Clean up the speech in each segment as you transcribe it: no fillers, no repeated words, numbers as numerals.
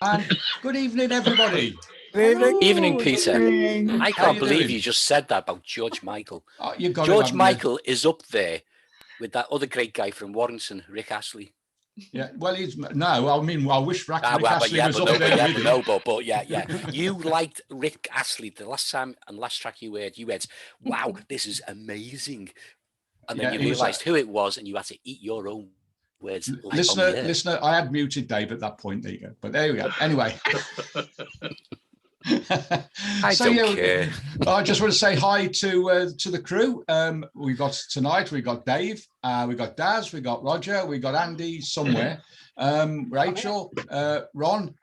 And good evening, everybody. Evening, Peter. I can't believe doing? you just said that about George Michael. Oh, you got George it, Michael is up there with that other great guy from Warrington, Rick Astley. Yeah, well, I wish Rick Astley was up there with him. But yeah. You liked Rick Astley the last track you heard, wow, this is amazing. And then you realised who it was and you had to eat your own words. Listener, I had muted Dave at that point. There you go. But there we go. Anyway. I don't care. I just want to say hi to the crew. We got Dave, we got Daz, we got Roger, we got Andy somewhere, Rachel, Ron,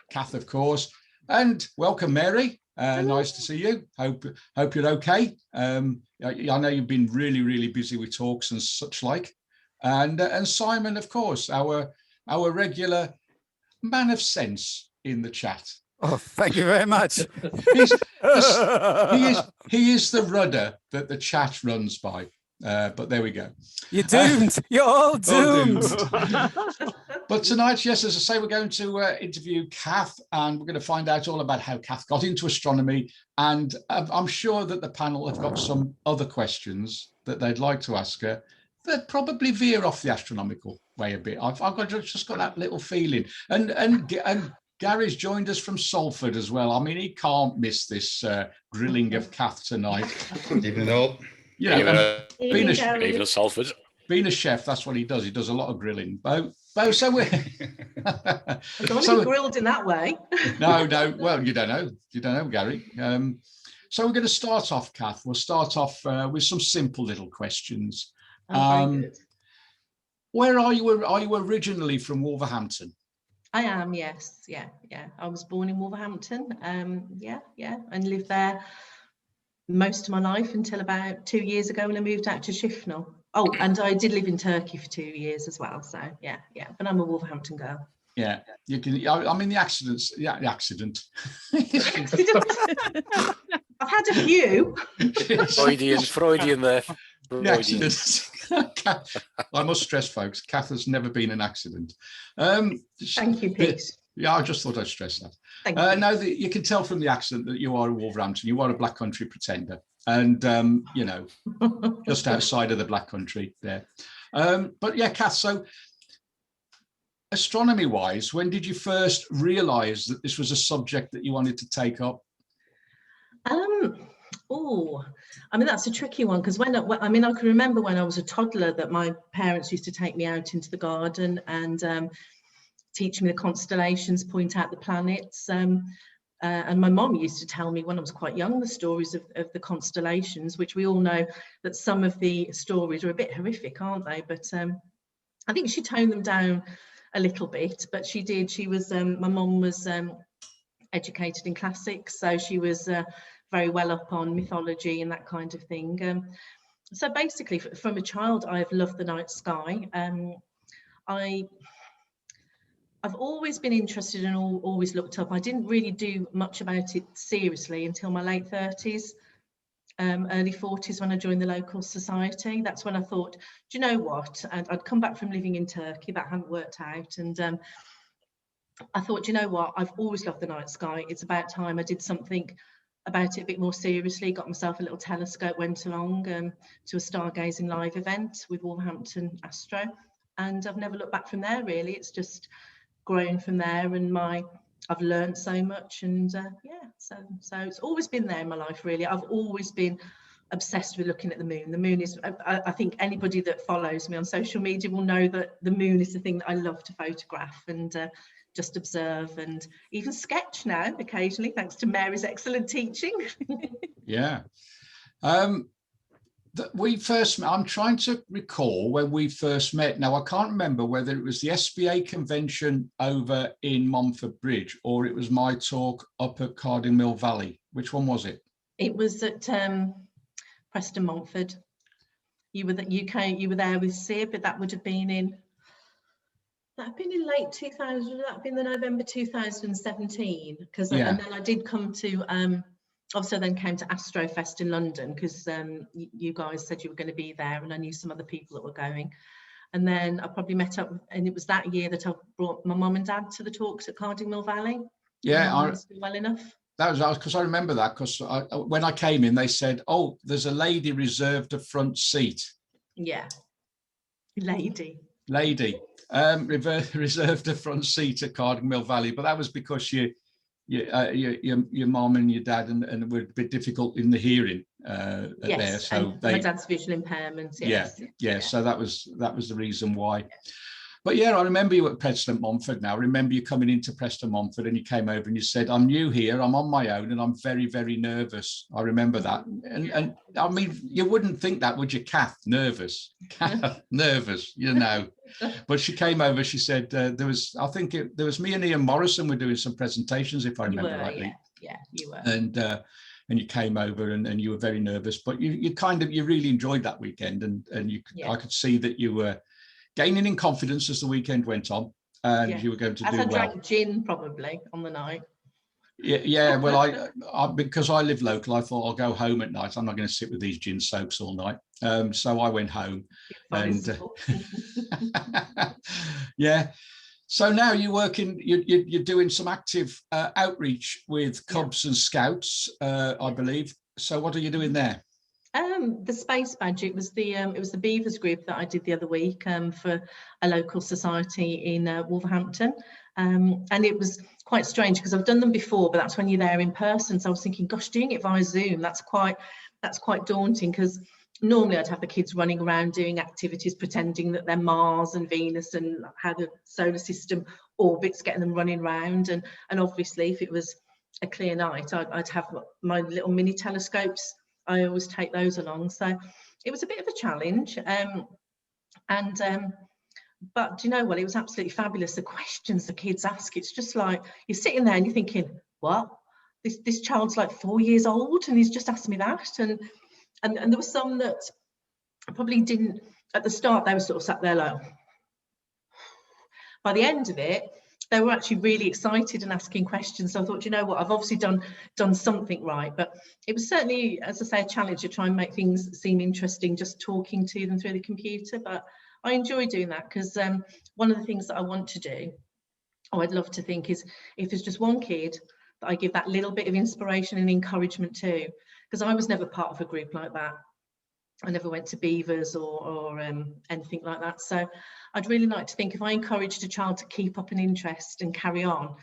Cath, of course, and welcome, Mary. Nice to see you. Hope you're okay. I know you've been really busy with talks and such like, and Simon, of course, our regular man of sense in the chat. Oh, thank you very much. He is the rudder that the chat runs by. But there we go. You're doomed. You're all doomed. But tonight, yes, as I say, we're going to interview Cath, and we're going to find out all about how Cath got into astronomy. And I'm sure that the panel have got some other questions that they'd like to ask her that probably veer off the astronomical way a bit. I've just got that little feeling. And Gary's joined us from Salford as well. I mean, he can't miss this grilling of Cath tonight. Even though, being a Salford, being a chef, that's what he does. He does a lot of grilling. Bo, so we're. I don't want to be grilled in that way. No. Well, you don't know, Gary. So we're going to start off, Cath. We'll start off with some simple little questions. Very good. Where are you? Are you originally from Wolverhampton? I am, yes, yeah. I was born in Wolverhampton, and lived there most of my life until about 2 years ago when I moved out to Shifnal. Oh, and I did live in Turkey for 2 years as well. So yeah. But I'm a Wolverhampton girl. Yeah, you can. I mean, the accident. Accident. I've had a few. Freudian there. The accidents. I must stress, folks, Cath has never been an accident. Thank you, Pete. Yeah, I just thought I'd stress that. Thank you. No, you can tell from the accent that you are a Wolverhampton. You are a Black Country pretender, and just outside of the Black Country there. But yeah, Cath. So, astronomy-wise, when did you first realise that this was a subject that you wanted to take up? I mean, that's a tricky one, because I can remember when I was a toddler that my parents used to take me out into the garden and teach me the constellations, point out the planets. And my mom used to tell me when I was quite young the stories of the constellations, which we all know that some of the stories are a bit horrific, aren't they? But I think she toned them down a little bit, but she did. My mom was educated in classics, so she was very well up on mythology and that kind of thing. So basically, from a child, I've loved the night sky. I've always been interested and always looked up. I didn't really do much about it seriously until my late 30s, early 40s, when I joined the local society. That's when I thought, do you know what? And I'd come back from living in Turkey, that hadn't worked out. And I thought, do you know what? I've always loved the night sky. It's about time I did something about it a bit more seriously. Got myself a little telescope, went along to a stargazing live event with Wolverhampton Astro, and I've never looked back from there, really. It's just grown from there, and I've learned so much, and so it's always been there in my life, really. I've always been obsessed with looking at the moon. The moon is, I think anybody that follows me on social media will know that the moon is the thing that I love to photograph and just observe, and even sketch now occasionally, thanks to Mary's excellent teaching. Yeah. I'm trying to recall when we first met. Now, I can't remember whether it was the SBA convention over in Montford Bridge or it was my talk up at Carding Mill Valley. Which one was it? It was at Preston Montford. You were there with Sib, but that would have been in late 2000. That'd been the November 2017. Because and then I did come to obviously I then came to Astrofest in London because you guys said you were going to be there, and I knew some other people that were going. And then I probably met up, and it was that year that I brought my mum and dad to the talks at Cardinal Valley. Yeah, I well enough. That was because I remember that, because when I came in, they said, "Oh, there's a lady reserved a front seat." Yeah, lady. Reserved a front seat at Cardinal Valley, but that was because your mom and your dad and it were a bit difficult in the hearing yes, there. So my dad's visual impairments. Yes. Yeah. So that was the reason why. But yeah, I remember you at Preston Montfort now. I remember you coming into Preston Montfort and you came over and you said, "I'm new here, I'm on my own and I'm very, very nervous." I remember that. And I mean, you wouldn't think that, would you, Cath? Nervous. Cath, nervous, you know. But she came over, she said, there was me and Ian Morrison were doing some presentations, if I remember rightly. Yeah, you were. And you came over and you were very nervous, but you really enjoyed that weekend, and I could see that you were gaining in confidence as the weekend went on, and you were going to do well. I drank gin probably on the night. Yeah. Well, I because I live local, I thought I'll go home at night. I'm not going to sit with these gin soaks all night. So I went home, and yeah. So now you're working. You're doing some active outreach with Cubs and Scouts, I believe. So what are you doing there? The Space Badge. It was the Beavers group that I did the other week for a local society in Wolverhampton, and it was quite strange because I've done them before, but that's when you're there in person. So I was thinking, gosh, doing it via Zoom, that's quite daunting, because normally I'd have the kids running around doing activities, pretending that they're Mars and Venus and how the solar system orbits, getting them running around, and obviously if it was a clear night, I'd have my little mini telescopes. I always take those along. So it was a bit of a challenge. But do you know what? It was absolutely fabulous. The questions the kids ask, it's just like, you're sitting there and you're thinking, what? This child's like 4 years old and he's just asked me that. And there were some that probably didn't, at the start, they were sort of sat there like, by the end of it, they were actually really excited and asking questions. So I thought, you know what, I've obviously done something right. But it was certainly, as I say, a challenge to try and make things seem interesting, just talking to them through the computer. But I enjoy doing that, because one of the things that I want to do, I'd love to think, is if there's just one kid that I give that little bit of inspiration and encouragement to, because I was never part of a group like that. I never went to Beavers or anything like that. So I'd really like to think if I encouraged a child to keep up an interest and carry on,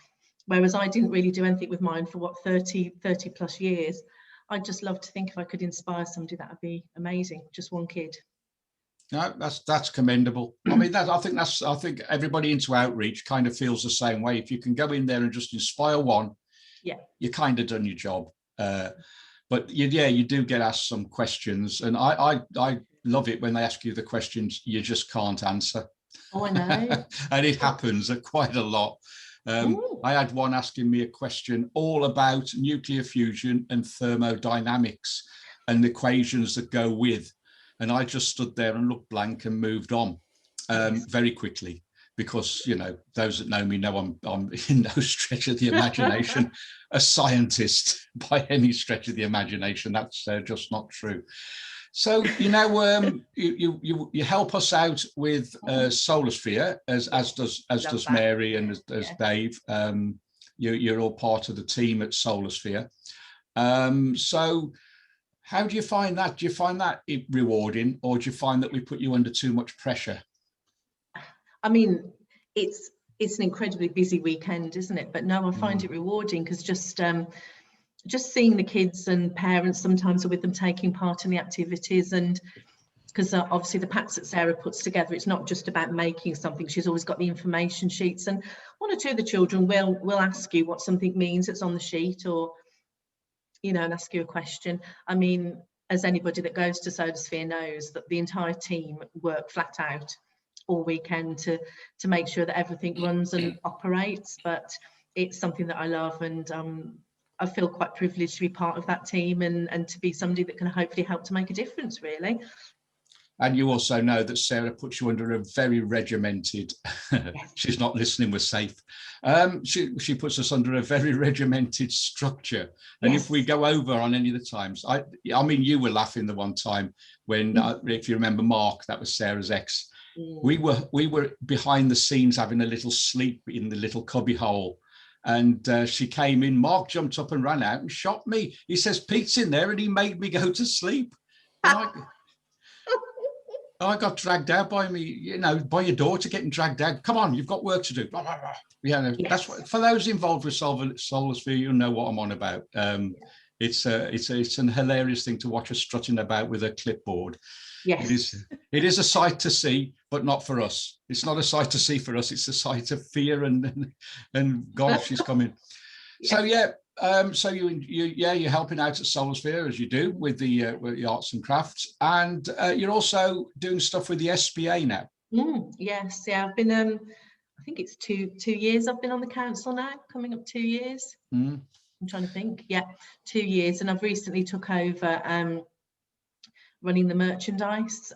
whereas I didn't really do anything with mine for 30 plus years, I'd just love to think if I could inspire somebody, that would be amazing. Just one kid. No, that's commendable. I mean, I think everybody into outreach kind of feels the same way. If you can go in there and just inspire one, you kind of done your job. But you do get asked some questions, and I love it when they ask you the questions you just can't answer. Oh, I know. And it happens quite a lot. I had one asking me a question all about nuclear fusion and thermodynamics and the equations that go with. And I just stood there and looked blank and moved on very quickly, because, you know, those that know me know I'm in no stretch of the imagination a scientist by any stretch of the imagination. That's just not true. So, you know, you help us out with Solar Sphere, as does Mary and as Dave. You're all part of the team at Solar Sphere. So how do you find that? Do you find that rewarding, or do you find that we put you under too much pressure? I mean, it's an incredibly busy weekend, isn't it? But no, I find it rewarding, because just seeing the kids and parents sometimes are with them taking part in the activities, and because obviously the packs that Sarah puts together, it's not just about making something. She's always got the information sheets, and one or two of the children will ask you what something means that's on the sheet, or, you know, and ask you a question. I mean, as anybody that goes to Solar Sphere knows, that the entire team work flat out all weekend to make sure that everything runs and operates. But it's something that I love, and I feel quite privileged to be part of that team and to be somebody that can hopefully help to make a difference, really. And you also know that Sarah puts you under a very regimented, she's not listening, we're safe. She puts us under a very regimented structure. And if we go over on any of the times, I mean, you were laughing the one time when, if you remember Mark, that was Sarah's ex, We were behind the scenes having a little sleep in the little cubby hole. And she came in, Mark jumped up and ran out and shot me. He says, Pete's in there, and he made me go to sleep. And I got dragged out by by your daughter getting dragged out. Come on, you've got work to do. Blah, blah, blah. Yeah, yes. That's what, for those involved with Solar Sphere, you know what I'm on about. It's an hilarious thing to watch her strutting about with a clipboard. Yes. It is a sight to see, but not for us. It's not a sight to see for us. It's a sight of fear and God, she's coming. Yeah. So you're helping out at Solar Sphere as you do with the arts and crafts, and you're also doing stuff with the SPA now. Yes, yeah. I've been I think it's two years I've been on the council now, coming up 2 years. I'm trying to think. Yeah, 2 years, and I've recently took over running the merchandise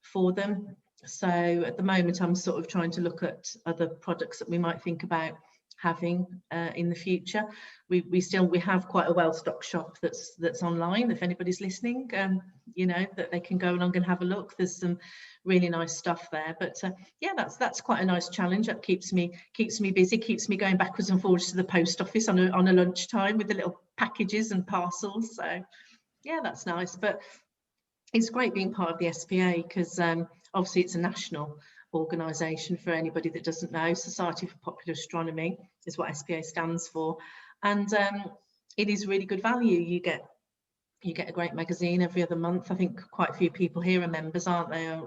for them. So at the moment, I'm sort of trying to look at other products that we might think about having in the future. We have quite a well-stocked shop that's online. If anybody's listening, that they can go along and have a look. There's some really nice stuff there. But yeah, that's quite a nice challenge. That keeps me busy, keeps me going backwards and forwards to the post office on a lunchtime with the little packages and parcels. So yeah, that's nice. But it's great being part of the SPA because obviously it's a national organisation. For anybody that doesn't know, Society for Popular Astronomy is what SPA stands for, and it is really good value. You get a great magazine every other month. I think quite a few people here are members, aren't they?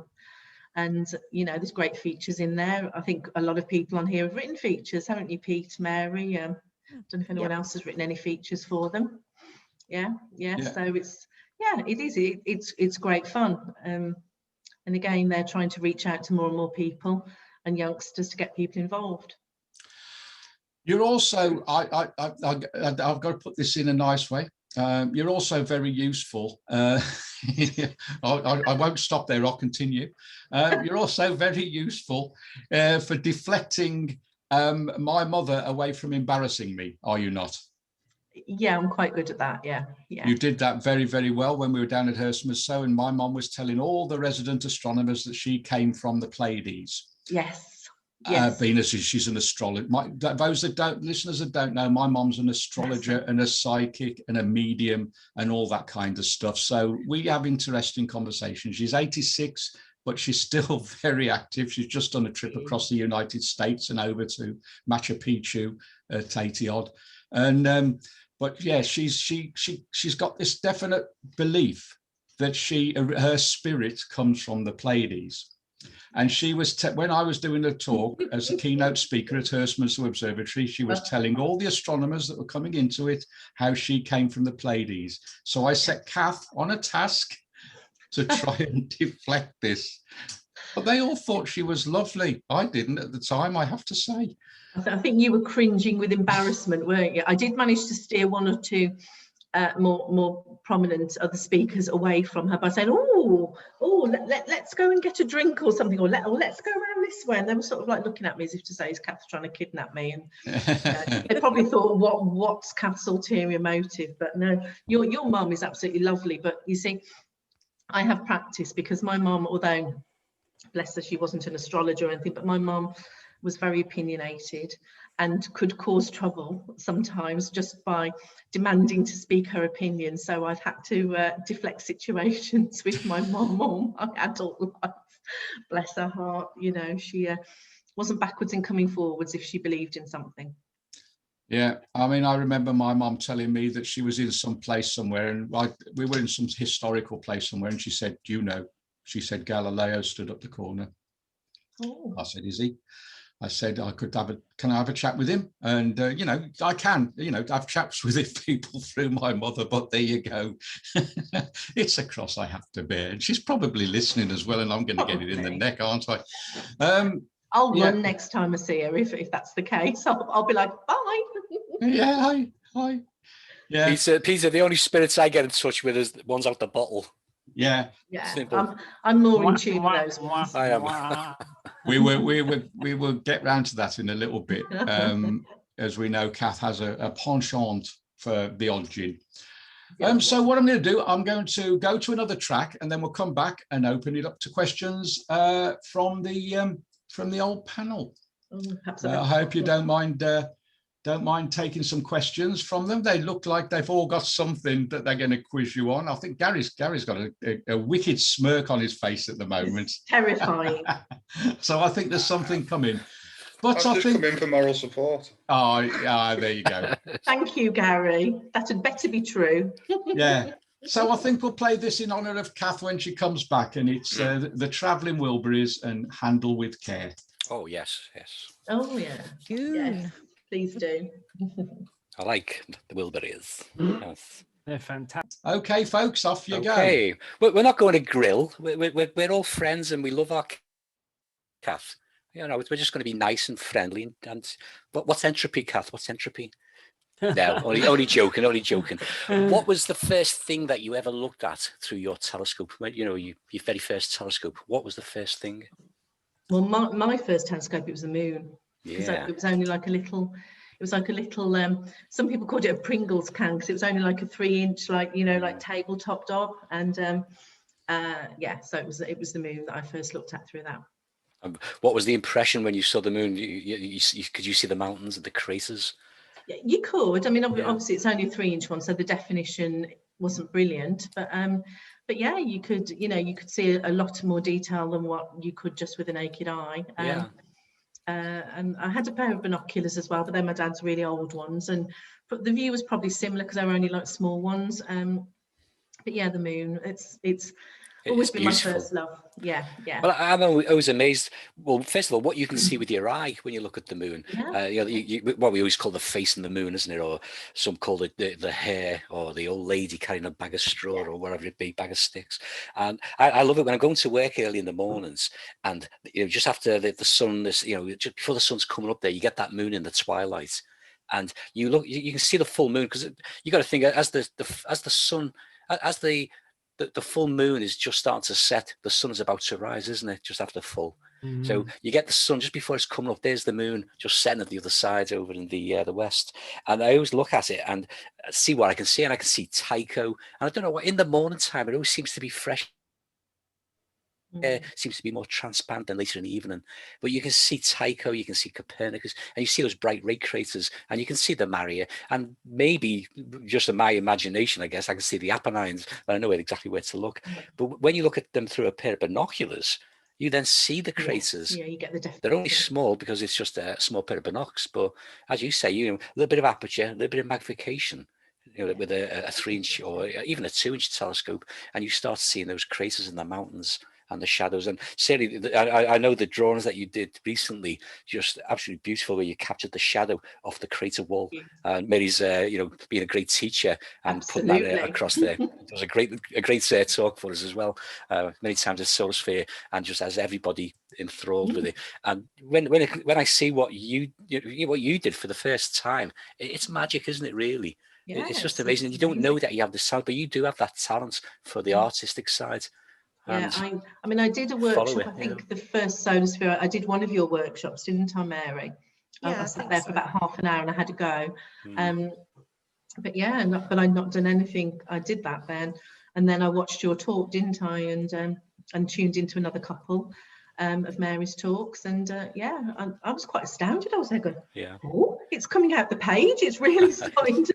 And there's great features in there. I think a lot of people on here have written features, haven't you, Pete, Mary? I don't know if anyone else has written any features for them. Yeah. So it's great fun. And again, they're trying to reach out to more and more people and youngsters to get people involved. You're also, I've got to put this in a nice way. You're also very useful. I won't stop there. I'll continue. You're also very useful for deflecting my mother away from embarrassing me. Are you not? Yeah, I'm quite good at that. Yeah. You did that very, very well when we were down at Hurstmoor, and my mom was telling all the resident astronomers that she came from the Pleiades. Yes. Being as she's an astrologer. Listeners that don't know, my mom's an astrologer and a psychic and a medium and all that kind of stuff. So we have interesting conversations. She's 86, but she's still very active. She's just done a trip across the United States and over to Machu Picchu at 80 odd. And but yeah, she's got this definite belief that her spirit comes from the Pleiades. And she was, when I was doing a talk as a keynote speaker at Hurstmoor Observatory, she was telling all the astronomers that were coming into it how she came from the Pleiades. So I set Cath on a task to try and deflect this. But they all thought she was lovely. I didn't at the time, I have to say. I think you were cringing with embarrassment, weren't you? I did manage to steer one or two more prominent other speakers away from her by saying, let's go and get a drink or something, or let's go around this way. And they were sort of like looking at me as if to say, is Cath trying to kidnap me? And they probably thought, what's Cath's ulterior motive? But no, your mum is absolutely lovely. But you see, I have practice because my mum, although bless her, she wasn't an astrologer or anything, but my mum was very opinionated and could cause trouble sometimes just by demanding to speak her opinion. So I've had to deflect situations with my mum all my adult life. Bless her heart, she wasn't backwards in coming forwards if she believed in something. Yeah, I mean, I remember my mum telling me that she was in some place somewhere, and we were in some historical place somewhere, and she said, she said Galileo stood up the corner. Oh. I said, is he? I said, can I have a chat with him? And, I can, I've chats with people through my mother, but there you go. It's a cross I have to bear. And she's probably listening as well, and I'm going to get it in the neck, aren't I? I'll run next time I see her, if that's the case. I'll be like, bye. Yeah, hi. Yeah. Peter, the only spirits I get in touch with is the ones out the bottle. Yeah. I'm more in tune with those ones. I am. We will get round to that in a little bit. As we know, Cath has a penchant for the odd gin. So what I'm going to do, I'm going to go to another track, and then we'll come back and open it up to questions from the old panel. I hope you don't mind taking some questions from them. They look like they've all got something that they're going to quiz you on. I think Gary's got a wicked smirk on his face at the moment. It's terrifying. So I think there's something coming. But I've just come in for moral support. Oh, yeah, there you go. Thank you, Gary. That had better be true. Yeah. So I think we'll play this in honour of Cath when she comes back, and it's the Travelling Wilburys and Handle with Care. Oh, yes. Oh, yeah. Yes, please do. I like the Wilburys. Yes. They're fantastic. Okay, folks, off you go. Okay, we're not going to grill. We're all friends, and we love our Cath. You know, we're just going to be nice and friendly. And what's entropy, Cath? What's entropy? No, only joking. What was the first thing that you ever looked at through your telescope? You know, your very first telescope. What was the first thing? Well, my first telescope, it was the moon. Yeah. It was only like a little. It was like a little. Some people called it a Pringles can, because it was only like a 3-inch, like tabletop dog. And so it was the moon that I first looked at through that. What was the impression when you saw the moon? Could you see the mountains and the craters? Yeah, you could. I mean, obviously it's only a 3-inch one, so the definition wasn't brilliant. But yeah, you could see a lot more detail than what you could just with a naked eye. And I had a pair of binoculars as well, but they're my dad's really old ones. But the view was probably similar because they were only like small ones. But yeah, the moon. It's always been beautiful. My first love. Yeah. Well, I'm always amazed. Well, first of all, what you can see with your eye when you look at the moon. Yeah. What we always call the face in the moon, isn't it? Or some call it the hair, or the old lady carrying a bag of straw, or whatever it be, bag of sticks. And I love it when I'm going to work early in the mornings, and just after the sun, just before the sun's coming up there, you get that moon in the twilight, and you can see the full moon, because you got to think as the full moon is just starting to set, the sun is about to rise, isn't it? Just after full. So you get the sun just before it's coming up. There's the moon just setting at the other side over in the west. And I always look at it and see what I can see. And I can see Tycho. And I don't know what, in the morning time, it always seems to be fresh. Seems to be more transparent than later in the evening. But you can see Tycho, you can see Copernicus, and you see those bright ray craters, and you can see the Maria, and maybe just in my imagination, I guess, I can see the Apennines, but I know exactly where to look. But when you look at them through a pair of binoculars, you then see the craters. Yeah, you get the definition. They're only small because it's just a small pair of binocs, but as you say, a little bit of aperture, a little bit of magnification, with a 3-inch or even a 2-inch telescope, and you start seeing those craters in the mountains and the shadows. And certainly, I know the drawings that you did recently, just absolutely beautiful, where you captured the shadow of the crater wall. And Mary's, being a great teacher and putting that across there. It was a great talk for us as well. Many times at Solar Sphere, and just as everybody enthralled with it. And when I see what you did for the first time, it's magic, isn't it? Really, it's just amazing. You don't know that you have this talent, but you do have that talent for the artistic side. Yeah, I mean, I did a workshop. I think the first Solar Sphere, I did one of your workshops, didn't I, Mary? I sat there for about half an hour and I had to go. But yeah, but I'd not done anything. I did that then, and then I watched your talk, didn't I? And tuned into another couple of Mary's talks, and I was quite astounded. I was there going, oh, it's coming out the page. It's really starting to.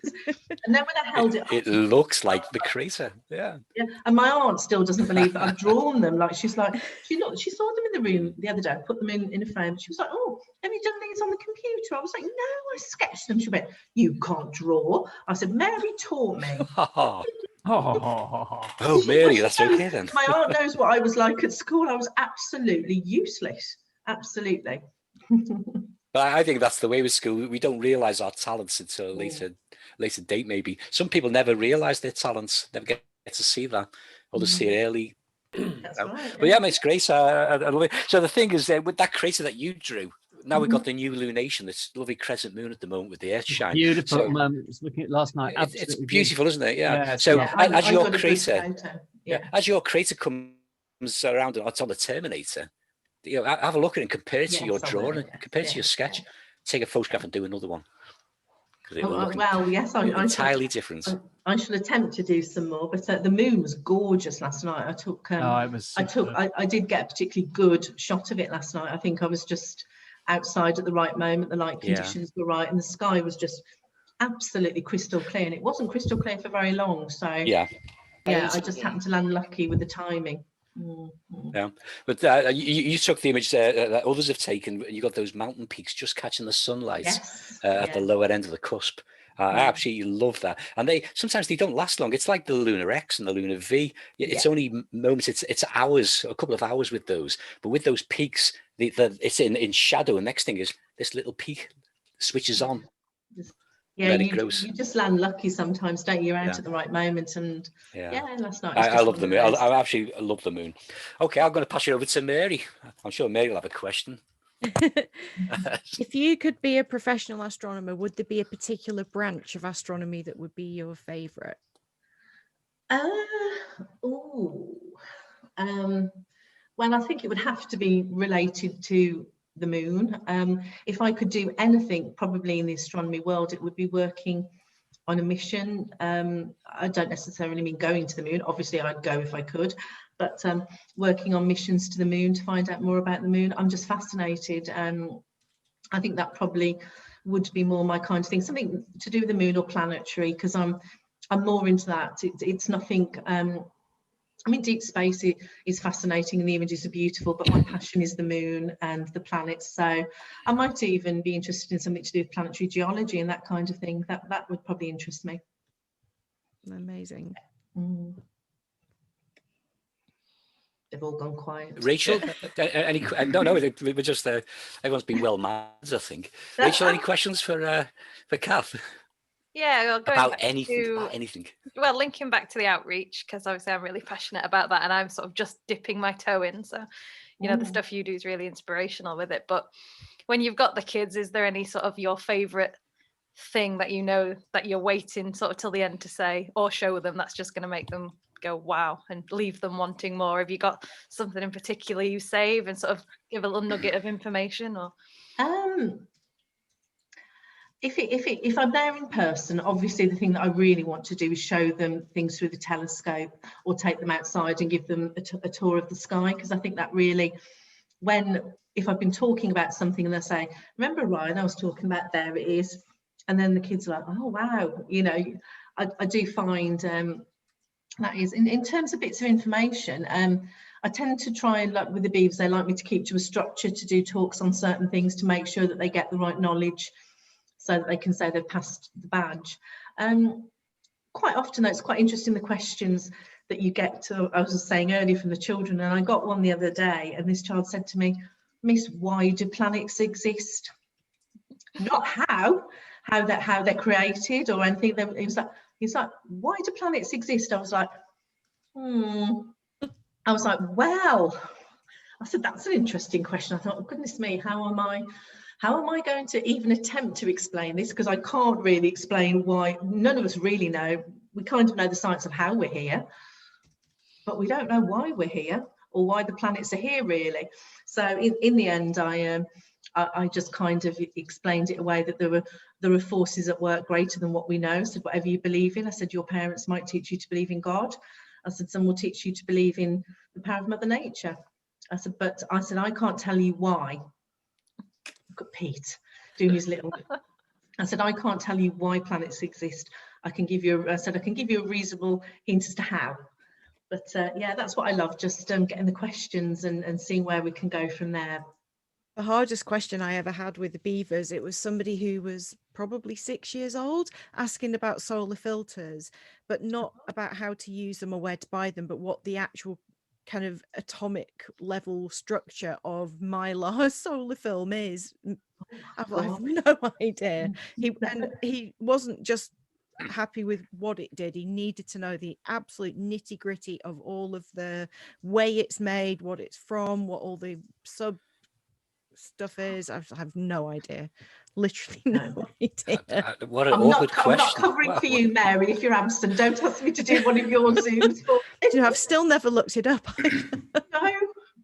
And then when I held it, it looks like the crater. Yeah. And my aunt still doesn't believe that I've drawn them. Like she saw them in the room the other day. I put them in a frame. She was like, oh, have you done these on the computer? I was like, no, I sketched them. She went, you can't draw. I said, Mary taught me. Oh, Mary, that's okay then. My aunt knows what I was like at school. I was absolutely useless. Absolutely. But I think that's the way with school. We don't realise our talents until a later date, maybe. Some people never realise their talents, never get to see that, or to see it early. That's right. But yeah, it's great. I love it. So the thing is, with that crater that you drew, now we've got the new lunation, this lovely crescent moon at the moment with the earth shine. Beautiful. I was looking at it last night. It's beautiful, isn't it? Yeah. So as your crater comes around, it's on the Terminator. Have a look at it and compare it to your drawing, compare it to your sketch. Take a photograph and do another one. because it will look Well, yes, entirely different. I shall attempt to do some more, but the moon was gorgeous last night. I took, I did get a particularly good shot of it last night. I think I was just outside at the right moment. The light conditions were right, and the sky was just absolutely crystal clear. And it wasn't crystal clear for very long. So yeah, I just happened to land lucky with the timing. Yeah, but you took the image that others have taken. You got those mountain peaks just catching the sunlight at the lower end of the cusp. I absolutely love that. And sometimes they don't last long. It's like the Lunar X and the Lunar V. It's only moments. It's hours, a couple of hours with those. But with those peaks, it's in shadow. And next thing is this little peak switches on. Yeah, you just land lucky sometimes, don't you? You're out at the right moment, and last night. I love the moon. I absolutely love the moon. Okay, I'm going to pass you over to Mary. I'm sure Mary will have a question. If you could be a professional astronomer, would there be a particular branch of astronomy that would be your favourite? Well, I think it would have to be related to the moon. If I could do anything probably in the astronomy world, it would be working on a mission. I don't necessarily mean going to the moon. Obviously I'd go if I could, but working on missions to the moon to find out more about the moon. I'm just fascinated. I think that probably would be more my kind of thing, something to do with the moon or planetary, because I'm more into that. It's nothing. I mean, deep space is fascinating and the images are beautiful, but my passion is the moon and the planets. So I might even be interested in something to do with planetary geology and that kind of thing. That would probably interest me. Amazing. They've all gone quiet. Rachel, no, we're just everyone's been well managed, I think. Rachel, any questions for Cath? Yeah, well, about anything. Well, linking back to the outreach, because obviously I'm really passionate about that, and I'm sort of just dipping my toe in. So, the stuff you do is really inspirational with it. But when you've got the kids, is there any sort of your favourite thing that that you're waiting sort of till the end to say or show them that's just going to make them go wow and leave them wanting more? Have you got something in particular you save and sort of give a little nugget of information? Or if I'm there in person, obviously the thing that I really want to do is show them things through the telescope or take them outside and give them a tour of the sky, because I think that really, if I've been talking about something and they say, remember Ryan, I was talking about, there it is, and then the kids are like, oh wow, I do find that is in terms of bits of information. I tend to try and, like with the Beavers, they like me to keep to a structure to do talks on certain things to make sure that they get the right knowledge, so that they can say they've passed the badge. Quite often, though, it's quite interesting the questions that you get to, I was saying earlier, from the children, and I got one the other day, and this child said to me, Miss, why do planets exist? Not how they're created or anything. He's like, why do planets exist? I was like, well, I said, that's an interesting question. I thought, oh, goodness me, how am I going to even attempt to explain this? Because I can't really explain why. None of us really know. We kind of know the science of how we're here, but we don't know why we're here or why the planets are here, really. So in the end, I just kind of explained it away that there are forces at work greater than what we know. I said, whatever you believe in. I said, your parents might teach you to believe in God. I said, some will teach you to believe in the power of Mother Nature. I said, I can't tell you why. Look at Pete doing his little. I said, I can't tell you why planets exist. I can give you a reasonable hint as to how. But yeah, that's what I love, just getting the questions and seeing where we can go from there. The hardest question I ever had with the Beavers, it was somebody who was probably 6 years old asking about solar filters, but not about how to use them or where to buy them, but what the actual kind of atomic level structure of mylar solar film is. I've no idea. He wasn't just happy with what it did. He needed to know the absolute nitty gritty of all of the way it's made, what it's from, what all the sub stuff is. I have no idea. Literally no idea. What an awkward question. I'm not covering for you, Mary, if you're absent. Don't ask me to do one of your Zooms. I've still never looked it up.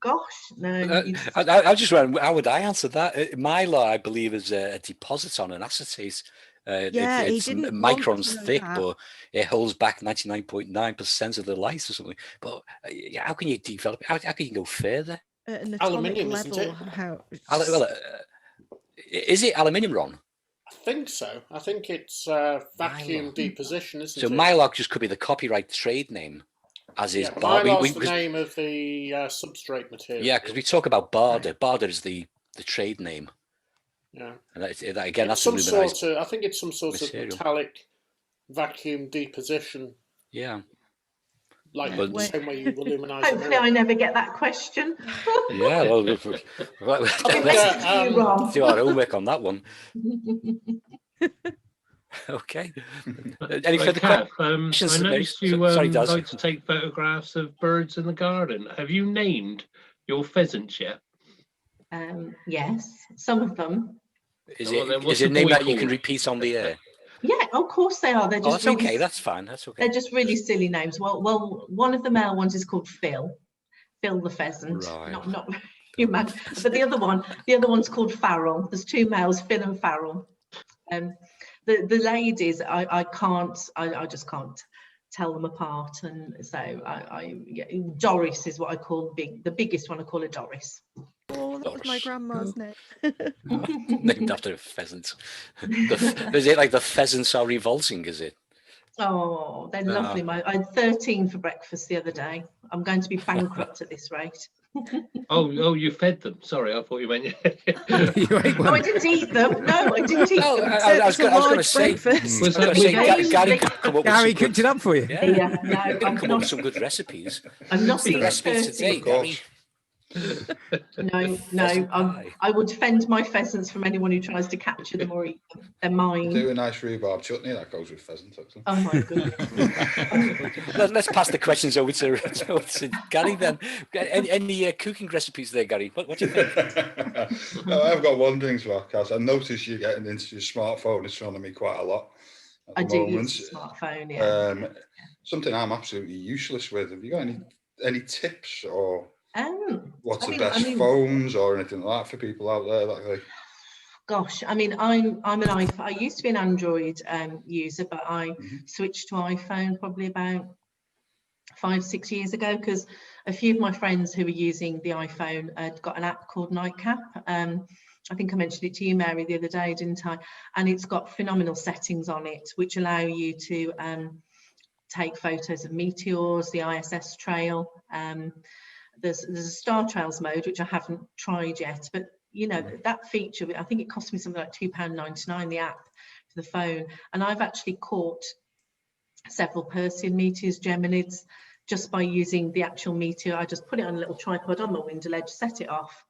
gosh, no. it's- I just wondering, how would I answer that? Mylar, I believe, is a deposit on an acetate. Yeah, he it's didn't want to microns know thick, that. but it holds back 99.9% of the light or something. But how can you develop? How can you go further? At an atomic Aluminium, isn't level, it? how Well, is it aluminium, Ron? I think so. I think it's vacuum Mylar. deposition, isn't So it? Mylar just could be the copyright trade name, as is Yeah, bar. Mylar's the name of the substrate material. Yeah, because we talk about barder. Barder is the trade name. Yeah. And that again, It's that's some aluminized sort of, I think it's some sort material. of metallic vacuum deposition, Yeah. like But- the same way you aluminize a Hopefully mirror. I never get that question. Yeah, well, I'll be let's messaging you, Ron. do our homework on that one. Okay. Any further Cath, questions? I Mary? noticed you Sorry, Daz. like to take photographs of birds in the garden. Have you named your pheasants yet? Yes, some of them. Is Well, then it what's is it a the name boy that you can called? repeat on the air? Yeah, of course they are. They're Oh, just that's really, okay. That's fine. That's okay. they're just really silly names. Well, one of the male ones is called Phil the pheasant. Right. Not human. But the other one's called Farrell. There's two males, Phil and Farrell. The ladies, I just can't tell them apart, and so yeah, Doris is what I call the biggest one. I call her Doris. Oh, that was my Doris. grandma's name. Named after a pheasant. Is it like the pheasants are revolting? Is it? Oh, they're lovely. I had 13 for breakfast the other day. I'm going to be bankrupt at this rate. Oh, you fed them. Sorry, I thought you meant. You ate No, one. I didn't eat them. No, I didn't eat Oh, them. I was going to Large say. breakfast. Was I was that gonna say, with- Gary could come up with Gary some cooked good, it up for you. yeah, Yeah, no, he could I'm come up with not. some good recipes. I'm not What's the being recipe today, courteous. Gary? No, Pheasant pie. I would fend my pheasants from anyone who tries to capture them or eat them. They're mine. Do a nice rhubarb chutney that goes with pheasant. Actually. Oh my goodness. Let's pass the questions over to Gary then. Any cooking recipes there, Gary? What do you think? No, I've got one thing to ask, Cass. I noticed you're getting into your smartphone astronomy quite a lot at I the do moment. use a smartphone, yeah. Something I'm absolutely useless with. Have you got any tips or what's the best phones or anything like that for people out there? Gosh, I mean, I'm an iPhone. I used to be an Android user, but I switched to iPhone probably about 5-6 years ago because a few of my friends who were using the iPhone had got an app called Nightcap. I think I mentioned it to you, Mary, the other day, didn't I? And it's got phenomenal settings on it, which allow you to take photos of meteors, the ISS trail. There's a Star Trails mode, which I haven't tried yet, but you know, that feature, I think it cost me something like £2.99, the app for the phone. And I've actually caught several Perseid meteors, Geminids, just by using the actual meteor. I just put it on a little tripod on my window ledge, set it off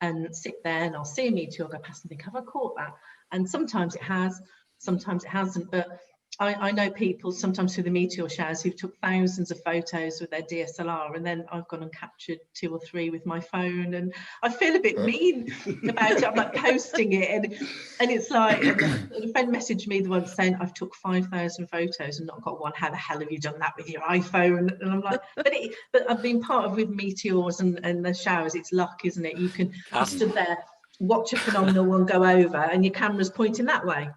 and sit there, and I'll see a meteor go past and think, have I caught that? And sometimes it has, sometimes it hasn't. But I know people sometimes through the meteor showers who took thousands of photos with their DSLR, and then I've gone and captured 2 or 3 with my phone, and I feel a bit mean about it. I'm like posting it, and it's like, and a friend messaged me the once saying, I've took 5,000 photos and not got one. How the hell have you done that with your iPhone? And I'm like, but I've been part of with meteors and the showers. It's luck, isn't it? You can stood there, watch a phenomenal one go over, and your camera's pointing that way.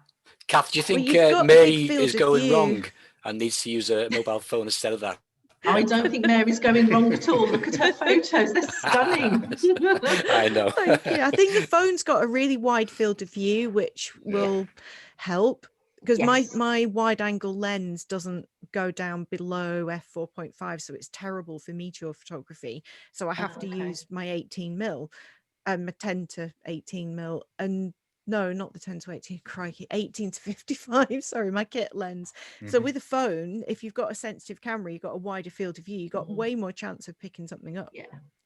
Cath, do you think you've got a Mary big field is of going view. wrong and needs to use a mobile phone instead of that? I don't think Mary's going wrong at all. Look at her photos; they're stunning. I know. Thank you. I think the phone's got a really wide field of view, which will help because Yes. my wide angle lens doesn't go down below f4.5, so it's terrible for meteor photography. So I have to okay. use my 18mm, my 10 to 18mm, and no, not the 10 to 18, crikey, 18 to 55, sorry, my kit lens. So with a phone, if you've got a sensitive camera, you've got a wider field of view, you've got way more chance of picking something up.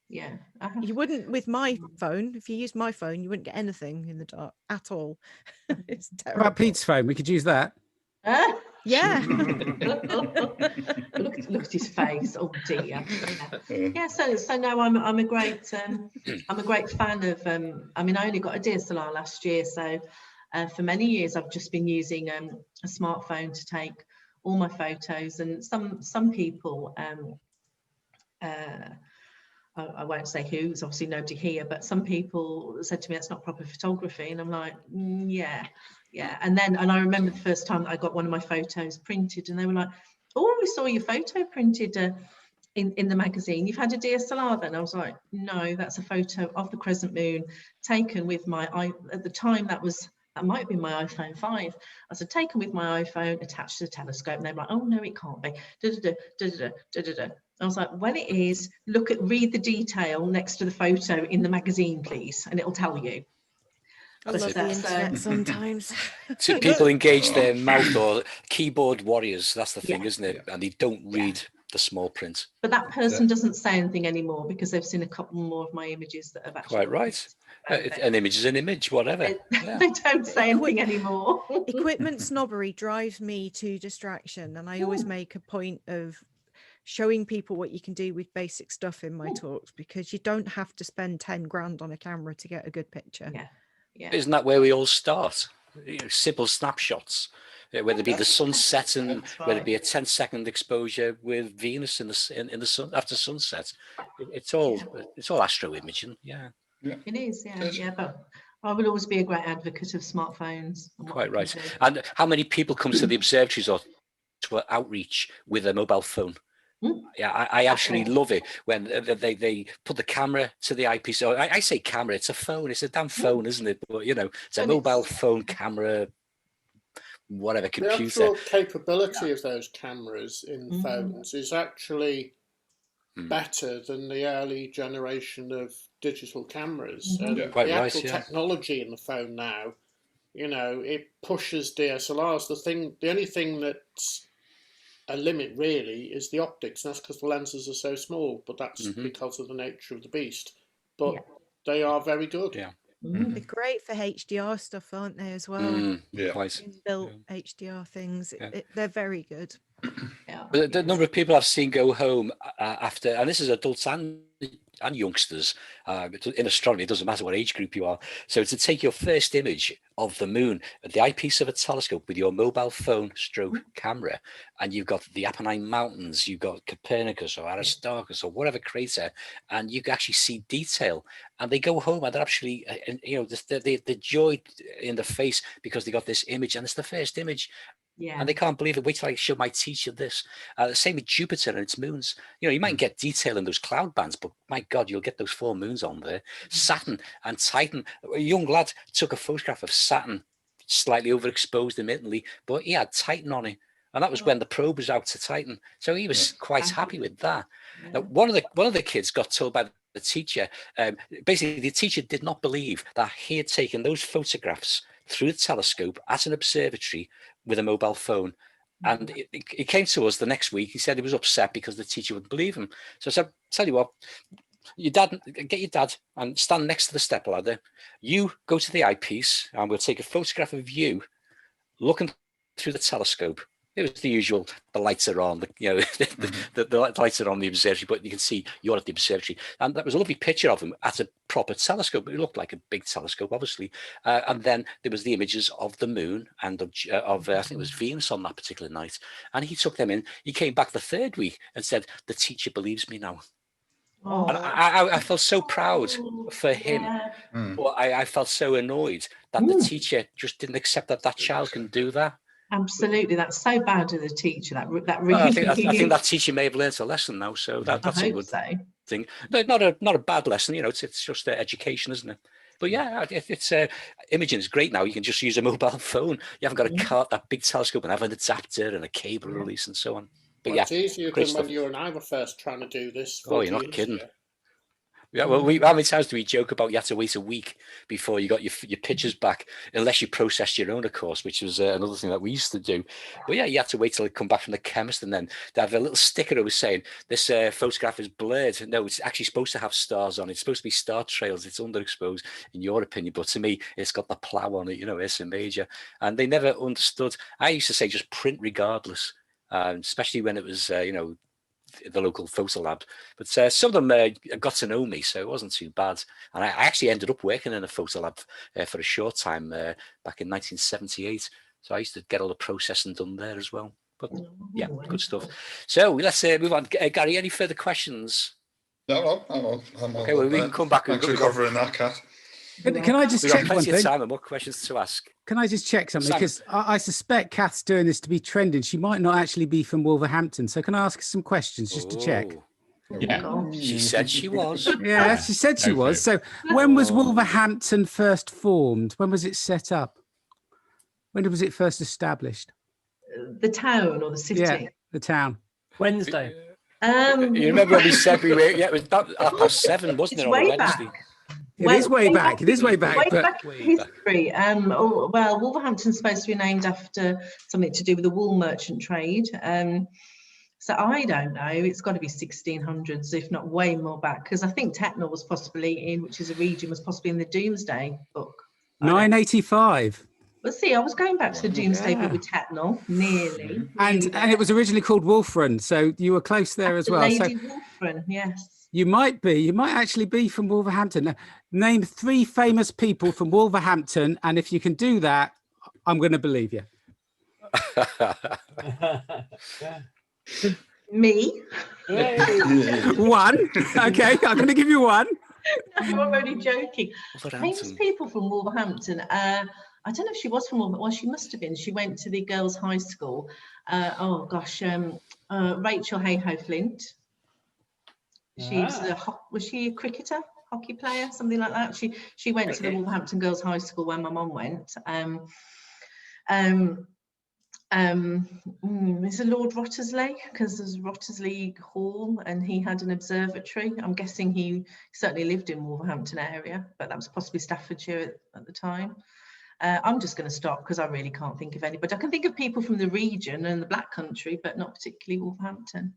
Yeah. You wouldn't with my phone. If you use my phone, you wouldn't get anything in the dark at all. It's What terrible. about Pete's phone? We could use that. Yeah. Look at his face. Oh dear. Yeah. So no, I'm a great fan of. I mean, I only got a DSLR last year, so for many years I've just been using a smartphone to take all my photos. And some people, I won't say who's obviously nobody here, but some people said to me that's not proper photography, and I'm like, yeah. And I remember the first time that I got one of my photos printed, and they were like, oh, we saw your photo printed in the magazine. You've had a DSLR then? I was like, no, that's a photo of the crescent moon taken with my at the time that might have been my iPhone 5. I said, taken with my iPhone attached to the telescope. And they're like, oh no, it can't be. I was like, well, it is. Read the detail next to the photo in the magazine, please, and it'll tell you. I love the internet sometimes. So people engage their mouth or keyboard warriors. That's the thing, isn't it? And they don't read the small print. But that person doesn't say anything anymore because they've seen a couple more of my images that have actually. Quite right. An image is an image, whatever. They don't say anything anymore. Equipment snobbery drives me to distraction, and I always make a point of showing people what you can do with basic stuff in my talks, because you don't have to spend 10 grand on a camera to get a good picture. Isn't that where we all start? Simple snapshots, whether it be the sunset and whether it be a 10-second exposure with Venus in the sun after sunset. It's all astro imaging. It is. But I will always be a great advocate of smartphones. Quite right. And how many people come to the observatories or to outreach with a mobile phone? I actually love it when they put the camera to the eyepiece. So I say camera, it's a phone. It's a damn phone, isn't it? But it's a mobile phone camera, whatever, computer. The actual capability of those cameras in phones is actually better than the early generation of digital cameras. And the actual technology in the phone now, it pushes DSLRs. The only thing that's a limit really is the optics, and that's because the lenses are so small, but that's because of the nature of the beast. But they are very good. They're great for HDR stuff, aren't they, as well? Built HDR things. They're very good. But the number of people I've seen go home after, and this is adults and youngsters, in astronomy, it doesn't matter what age group you are. So to take your first image of the moon at the eyepiece of a telescope with your mobile phone stroke camera, and you've got the Apennine Mountains, you've got Copernicus or Aristarchus or whatever crater, and you can actually see detail. And they go home and they're actually, the joy in the face because they got this image, and it's the first image. And they can't believe it. Wait till I show my teacher this. The same with Jupiter and its moons. You might get detail in those cloud bands, but my God, you'll get those 4 moons on there. Saturn and Titan. A young lad took a photograph of Saturn, slightly overexposed, admittedly, but he had Titan on it. And that was when the probe was out to Titan. So he was quite happy with that. Now, one of the kids got told by the teacher, basically the teacher did not believe that he had taken those photographs through the telescope at an observatory with a mobile phone. And he came to us the next week. He said he was upset because the teacher wouldn't believe him. So I said, tell you what, get your dad and stand next to the stepladder. You go to the eyepiece and we'll take a photograph of you looking through the telescope. It was the usual, the lights are on, the lights are on the observatory, but you can see you're at the observatory. And that was a lovely picture of him at a proper telescope. It looked like a big telescope, obviously. And then there was the images of the moon and of I think it was Venus on that particular night. And he took them in. He came back the 3rd week and said, the teacher believes me now. And I felt so proud for him. But I felt so annoyed that the teacher just didn't accept that child can do that. Absolutely, that's so bad to the teacher. That really. Well, I think that teacher may have learnt a lesson now, so that's a good thing. No, not a bad lesson, It's just education, isn't it? But yeah, it's imaging is great now. You can just use a mobile phone. You haven't got to cart that big telescope and have an adapter and a cable release and so on. But it's easier than when you and I were first trying to do this. Oh, you're not kidding. Yeah, well, how many times do we joke about you had to wait a week before you got your pictures back, unless you processed your own, of course, which was another thing that we used to do. But yeah, you had to wait till it come back from the chemist, and then they have a little sticker that was saying this photograph is blurred. No, it's actually supposed to have stars on it. It's supposed to be star trails. It's underexposed, in your opinion, but to me, it's got the plough on it. It's a major, and they never understood. I used to say just print regardless, especially when it was the local photo lab, but some of them got to know me, so it wasn't too bad. And I actually ended up working in a photo lab for a short time back in 1978. So I used to get all the processing done there as well. But yeah, good stuff. So let's move on. Gary, any further questions? No, I'm Okay, well, we can come back. Thanks for covering that, Cath. Can I just We've got check one plenty of thing? time and more questions to ask. Can I just check something? Sam. Because I suspect Cath's doing this to be trending. She might not actually be from Wolverhampton. So can I ask some questions just to check? Oh, Yeah. She said she was. Yeah, she said she was. So when was Wolverhampton first formed? When was it set up? When was it first established? The town or the city? Yeah, the town. Wednesday. You remember when we said we were? Yeah, it was about 7:30, wasn't It's it, on a way Wednesday? back. It is way back. It is way back. Way But back in history. Well, Wolverhampton's supposed to be named after something to do with the wool merchant trade. So I don't know. It's got to be 1600s, if not way more back, because I think Tetnall was possibly in, which is a region, was possibly in the Domesday book. 985. But see, I was going back to the Domesday book with Tetnall, nearly. And it was originally called Wolfran, so you were close there as well. Lady So Wolfran, yes. you might actually be from Wolverhampton. Now, name 3 famous people from Wolverhampton, and if you can do that, I'm going to believe you. Me. One. Okay, I'm going to give you one. No, I'm only joking. Famous people from Wolverhampton. I don't know if she was from Wolverhampton. Well, she must have been. She went to the girls' high school. Rachel Hayhoe Flint. Was she a cricketer, hockey player, something like that? She went to the Wolverhampton Girls' High School when my mum went. Is it Lord Wrottesley? Because there's Wrottesley Hall and he had an observatory. I'm guessing he certainly lived in Wolverhampton area, but that was possibly Staffordshire at the time. I'm just going to stop because I really can't think of anybody. I can think of people from the region and the Black Country, but not particularly Wolverhampton.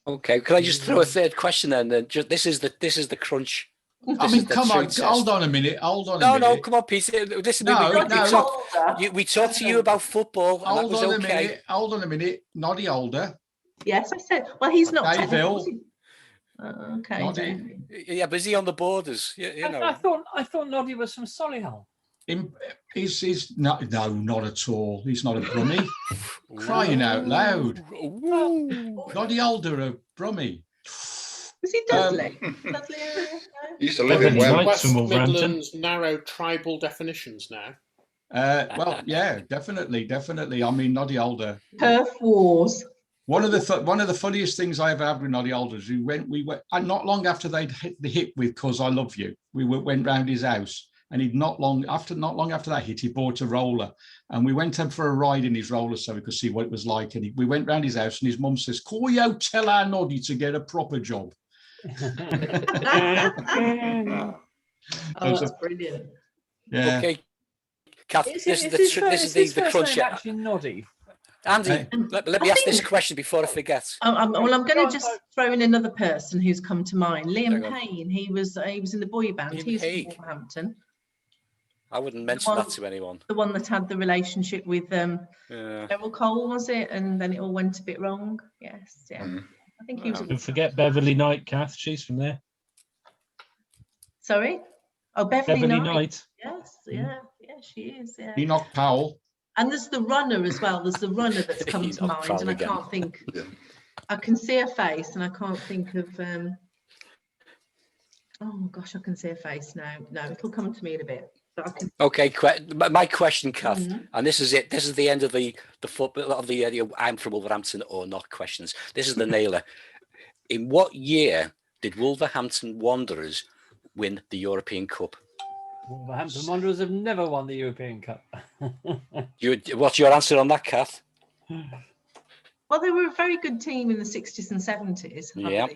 Okay, can I just throw a third question then? This is the crunch. I mean, come on, hold on a minute. No, come on, Peter. We talked to you about football. And that was okay. Hold on a minute. Noddy Older. Yes, I said. Well, he's not. Dave Hill. Okay. Yeah, but is he on the borders? You know. I thought Noddy was from Solihull. He's not at all. He's not a Brummie. Crying out loud. Noddy Older of Brummie. Was he Dudley? Dudley area? He used to live in West Midlands narrow tribal definitions now. Well, yeah, definitely. I mean, Noddy Older. Turf wars. One of the funniest things I ever had with Noddy Older is we went, and not long after they'd hit the hit with "'Cause I Love You," we went round his house, and he'd not long after that hit, he bought a roller, and we went up for a ride in his roller so we could see what it was like. And we went round his house, and his mum says, "Call you tell our Noddy to get a proper job." That's brilliant. Yeah. Okay, Cath, this is the crunch. Actually, Noddy. Andy, let me ask this question before I forget. I'm going to just throw in another person who's come to mind. Liam Payne. He was in the boy band. He's from Wolverhampton. I wouldn't mention that to anyone. The one that had the relationship with Beryl Cole, was it? And then it all went a bit wrong. Yes, yeah. I think he was. Don't forget Beverly Knight, Cath. She's from there. Sorry? Oh, Beverly Knight. Yes, yeah, she is. Yeah. Enoch Powell. And there's the runner as well. There's the runner that's come to mind, and I can't think. I can see a face, and I can't think of. Oh gosh, I can see a face now. No, it'll come to me in a bit. But I can... Okay, my question, Cath, and this is it. This is the end of the football of the I'm from Wolverhampton or not questions. This is the nailer. In what year did Wolverhampton Wanderers win the European Cup? Wolverhampton Wanderers have never won the European Cup. What's your answer on that, Cath? Well, they were a very good team in the 60s and 70s. Yeah.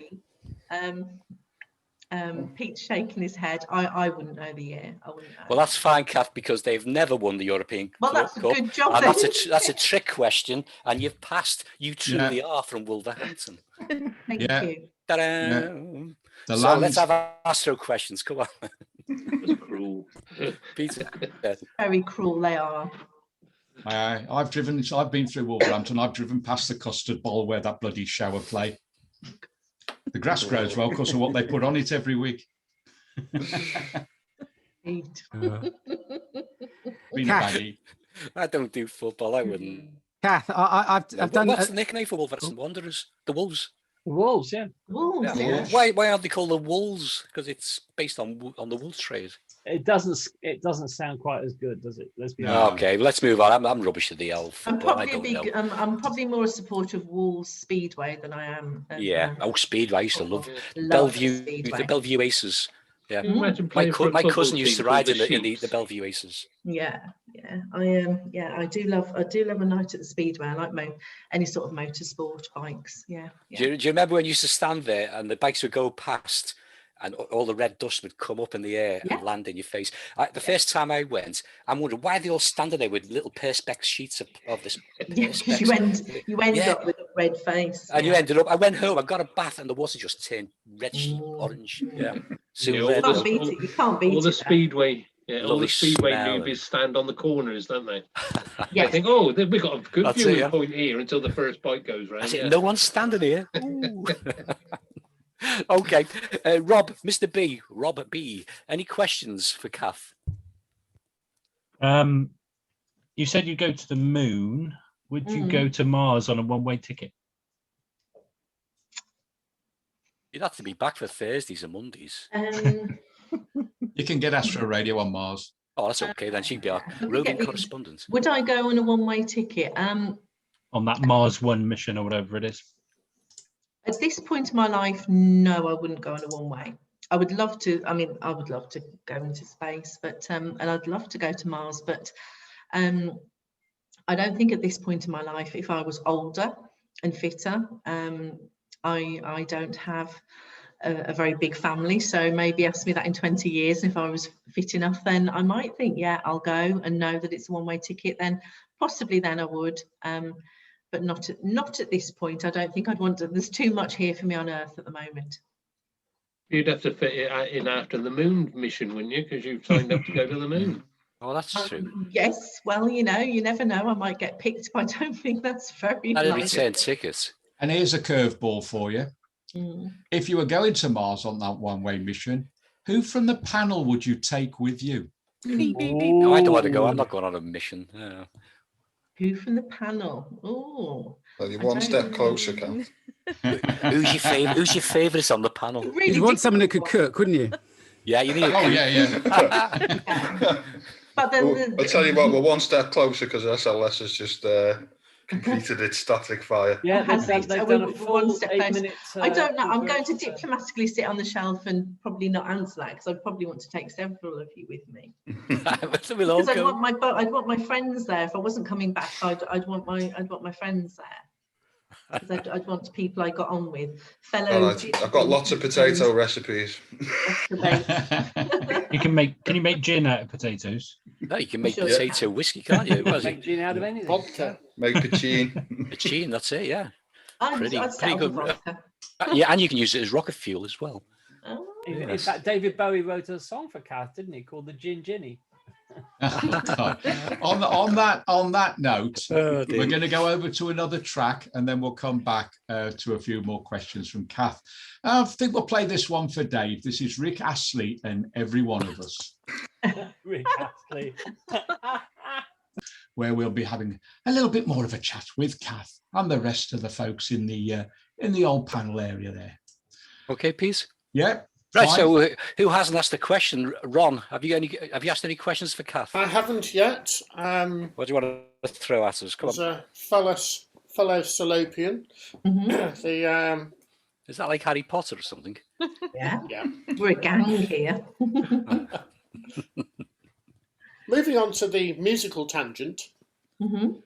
Pete's shaking his head. I wouldn't know the year. I wouldn't know. Well, that's fine, Cath, because they've never won the European Cup. Well, that's a good job. And that's a trick question, and you've passed. You truly are from Wolverhampton. Thank you. Ta-da! Yeah. Let's have Astro questions. Come on. That's cruel. Peter. Very cruel they are. I've been through Wolverhampton. I've driven past the custard bowl where that bloody shower play. The grass grows well because of what they put on it every week. I don't do football. I wouldn't. Cath, I've done. What's the nickname for Wolverhampton Wanderers? The Wolves. Wolves, yeah. Wolves, yeah. Why aren't they called the Wolves? Because it's based on the wool trade. It doesn't sound quite as good, does it? Let's be No. honest. Okay, let's move on. I'm rubbish at the elf. I'm probably more a supporter of Wolves Speedway than I am. Speedway. I used to love Bellevue. The Bellevue Aces. Yeah, my cousin used to ride in the Bellevue Aces. Yeah. I do love a night at the Speedway. I like any sort of motorsport bikes. Yeah. Do you remember when you used to stand there and the bikes would go past and all the red dust would come up in the air and land in your face? The first time I went, I'm wondering why they all standing there with little perspex sheets of this. Because you end up with a red face. And you ended up. I went home. I got a bath, and the water just turned reddish orange. Yeah, you can't beat it. You can't beat it. All the Speedway. Yeah, all the Speedway smell. newbies stand on the corners, don't they? Yeah. They think, we've got a good viewing point here until the first bike goes round. No one's standing here. Okay, Mr. B, Robert B. Any questions for Cath? You said you go to the moon. Would you go to Mars on a one-way ticket? You'd have to be back for Thursdays and Mondays. You can get Astro Radio on Mars. Oh, that's okay. Then she'd be our roving correspondent. Would I go on a one-way ticket? On that Mars One mission or whatever it is. At this point in my life, no, I wouldn't go on a one-way. I would love to. I mean, I would love to go into space, but and I'd love to go to Mars, but I don't think at this point in my life, if I was older and fitter, I don't have a very big family, so maybe ask me that in 20 years. If I was fit enough, then I might think, yeah, I'll go and know that it's a one-way ticket. Then possibly then I would. But not at this point. I don't think I'd want to. There's too much here for me on Earth at the moment. You'd have to fit it in after the moon mission, wouldn't you? Because you've signed up to go to the moon. Oh, that's true. Yes. Well, you never know. I might get picked, but I don't think that's very That'd likely. be 10 tickets. And here's a curveball for you. If you were going to Mars on that one-way mission, who from the panel would you take with you? No, I don't want to go. I'm not going on a mission. Who from the panel? Oh, well, you're one step closer, Cath. Who's your favourite on the panel? Really you want someone who could cook, wouldn't you? Yeah, you need. But then I'll tell you what, we're one step closer because SLS has just completed its static fire. Yeah, they've done a full 8 minutes. I don't know. I'm going to diplomatically sit on the shelf and probably not answer that because I'd probably want to take several of you with me. We'll Because I'd want my friends there. If I wasn't coming back, I'd want my friends there. Because I'd want people I got on with. I've got lots of potato recipes. Can you make gin out of potatoes? No, you can make potato whiskey, can't you? Make gin out of anything. Vodka. Make poutine. Poutine, that's it, yeah. I'd good. Vodka. Yeah, and you can use it as rocket fuel as well. Oh. In fact, David Bowie wrote a song for Cath, didn't he? Called the Gin Ginny. on that note, we're going to go over to another track and then we'll come back to a few more questions from Cath. I think we'll play this one for Dave. This is Rick Astley and Every One of Us. Rick Astley. Where we'll be having a little bit more of a chat with Cath and the rest of the folks in the old panel area there. Okay, peace. Yeah. Right, fine. so who hasn't asked a question? Ron, have you asked any questions for Cath? I haven't yet. What do you want to throw at us? Come on. A fellow Salopian. Is that like Harry Potter or something? Yeah. We're a gang here. Moving on to the musical tangent. Do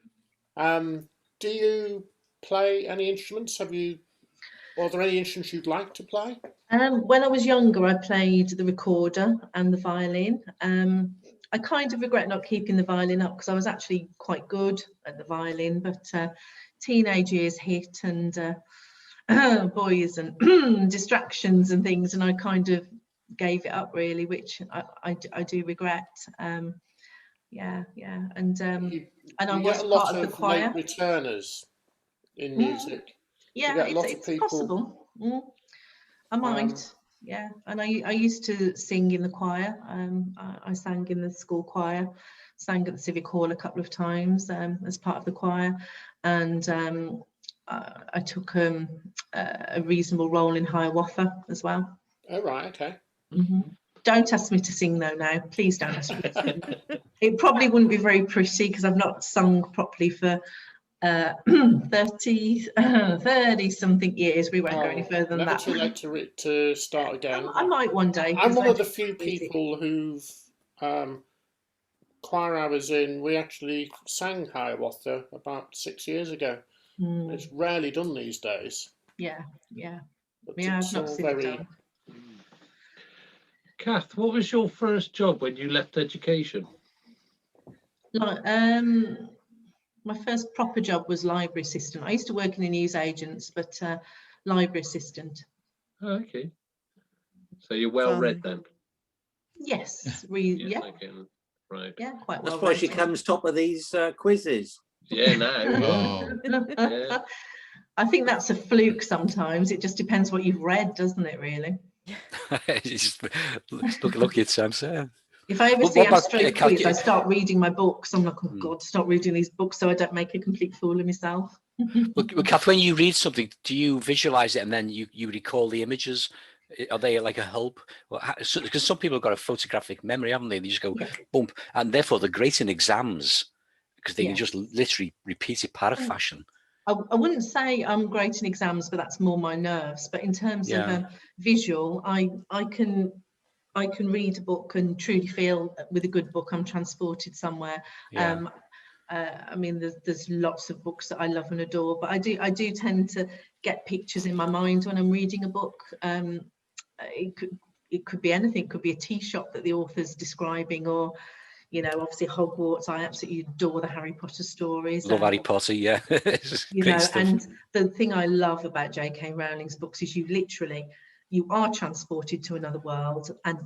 you play any instruments? Are there any instruments you'd like to play? When I was younger, I played the recorder and the violin. I kind of regret not keeping the violin up because I was actually quite good at the violin, but teenage years hit and boys and distractions and things, and I kind of gave it up really, which I do regret. And I was part of the choir. Late returners in music. Yeah, it's possible. I might. Yeah, and I used to sing in the choir. I sang in the school choir, sang at the Civic Hall a couple of times as part of the choir, and I took a reasonable role in Hiawatha as well. Oh, right, okay. Don't ask me to sing though now. Please don't ask me to sing. It probably wouldn't be very pretty because I've not sung properly for 30 something years. We won't go any further than never that. too late to start again. I might one day. I'm one of the few people who've choir I was in, we actually sang Hiawatha about 6 years ago. It's rarely done these days. Yeah, yeah. But Yeah, it's I've not all seen it very... done. Cath, what was your first job when you left education? Like, my first proper job was library assistant. I used to work in the newsagents, but library assistant. Oh, okay. So you're well read then? Yes, Yes, okay. Right. Yeah, quite That's well why she comes top of these quizzes. Yeah, now. Yeah. I think that's a fluke sometimes. It just depends what you've read, doesn't it, really? Look at Sam saying. If I ever see Astro quiz, I start reading my books. I'm like, oh God, start reading these books so I don't make a complete fool of myself. Well, Cath, when you read something, do you visualize it and then you recall the images? Are they like a help? Because some people have got a photographic memory, haven't they? They just go bump, and therefore they're great in exams because they can just literally repeat it parrot fashion. I wouldn't say I'm great in exams, but that's more my nerves. But in terms of visual, I can read a book and truly feel with a good book I'm transported somewhere. I mean, there's lots of books that I love and adore, but I do tend to get pictures in my mind when I'm reading a book. It could be anything. It could be a tea shop that the author's describing, or obviously Hogwarts. I absolutely adore the Harry Potter stories. Love Harry Potter, yeah. And the thing I love about J.K. Rowling's books is you are transported to another world, and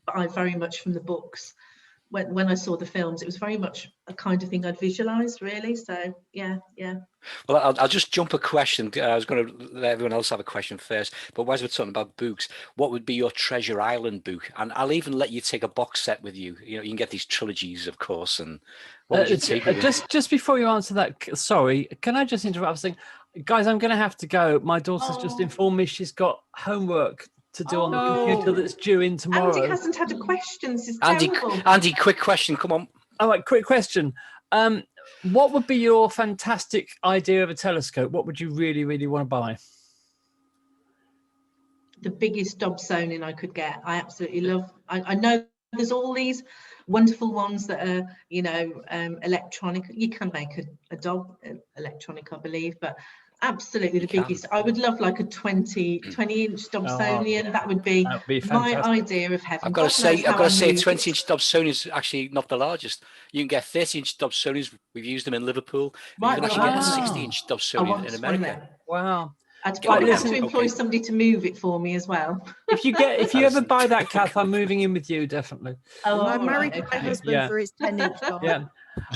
I very much from the books. When I saw the films, it was very much a kind of thing I'd visualised, really. So yeah. Well, I'll just jump a question. I was going to let everyone else have a question first, but while we're talking about books, what would be your Treasure Island book? And I'll even let you take a box set with you. You can get these trilogies, of course. And what would you take with you? Just before you answer that, sorry, can I just interrupt? I was thinking, guys, I'm going to have to go. My daughter's just informed me she's got homework to do on the computer that's due in tomorrow. Andy hasn't had a question. This is Andy, terrible. Andy, quick question. Come on. All right, quick question. What would be your fantastic idea of a telescope? What would you really, really want to buy? The biggest Dobsonin I could get. I absolutely love. I know there's all these wonderful ones that are, electronic. You can make a Dob electronic, I believe, but absolutely the biggest. I would love like a 20-inch Dobsonian. That would be my idea of heaven. I've got to say, a 20-inch Dobsonian is actually not the largest. You can get 30-inch Dobsonians. We've used them in Liverpool. You can actually get a 60-inch Dobsonian in America. Wow. I'd probably have to employ somebody to move it for me as well. If you ever buy that, Cath, I'm moving in with you, definitely. I'm married to my husband for his 10-inch Dob. Yeah.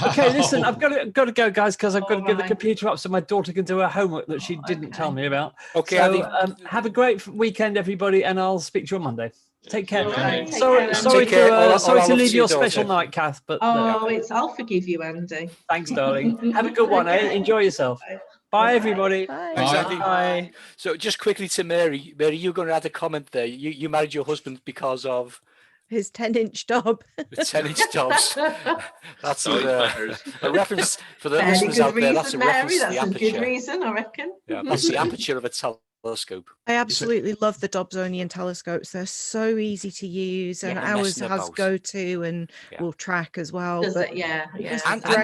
Okay, listen, I've got to go, guys, because I've got to give the computer up so my daughter can do her homework that she didn't tell me about. Okay, so, have a great weekend, everybody, and I'll speak to you on Monday. Take care. Right, sorry to leave your special night, Cath, but I'll forgive you, Andy. Thanks, darling. Have a good one, eh? Enjoy yourself. Bye, everybody. Bye. Bye. So just quickly to Mary. Mary, you're going to add a comment there. You married your husband because of his 10-inch Dob. The 10-inch Dobs. That's a reference for the listeners out there. That's a reference to the aperture. That's a good reason, I reckon. Yeah, that's the aperture of a telescope. I absolutely love the Dobsonian telescopes. They're so easy to use, and ours has go-to and will track as well. And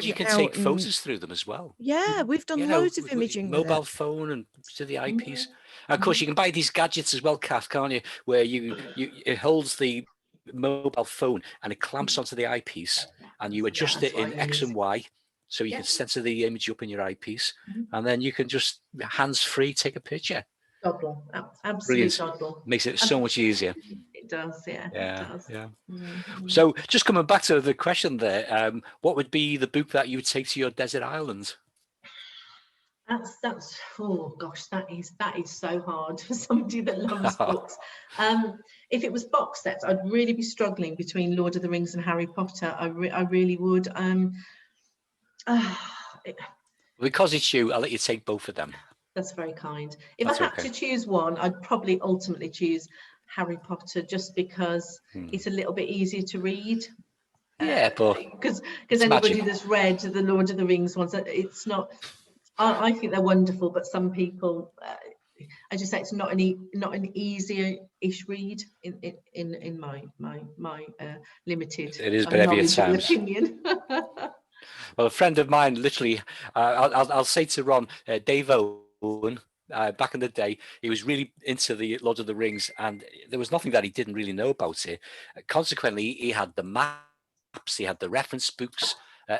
you can take photos through them as well. Yeah, we've done loads of imaging. Mobile phone and to the eyepiece. And of course, you can buy these gadgets as well, Cath, can't you? Where it holds the mobile phone and it clamps onto the eyepiece, and you adjust it in X and Y. So you can censor the image up in your eyepiece, and then you can just hands-free take a picture. Absolutely toddle. Makes it so much easier. It does, yeah. It does. Yeah. So just coming back to the question there, what would be the book that you would take to your desert island? That's oh gosh, that is so hard for somebody that loves books. If it was box sets, I'd really be struggling between Lord of the Rings and Harry Potter. I really would. Because it's you, I'll let you take both of them. That's very kind. If That's I had okay. to choose one, I'd probably ultimately choose Harry Potter, just because it's a little bit easier to read. Yeah, but because it's anybody magic. that's read the Lord of the Rings ones, it's not. I think they're wonderful, but some people, I just say it's not an easier-ish read in my limited, It is a bit heavy at knowledgeable times. opinion. Well, a friend of mine, literally, I'll say to Ron, Dave Owen, back in the day, he was really into the Lord of the Rings, and there was nothing that he didn't really know about it. Consequently, he had the maps, he had the reference books,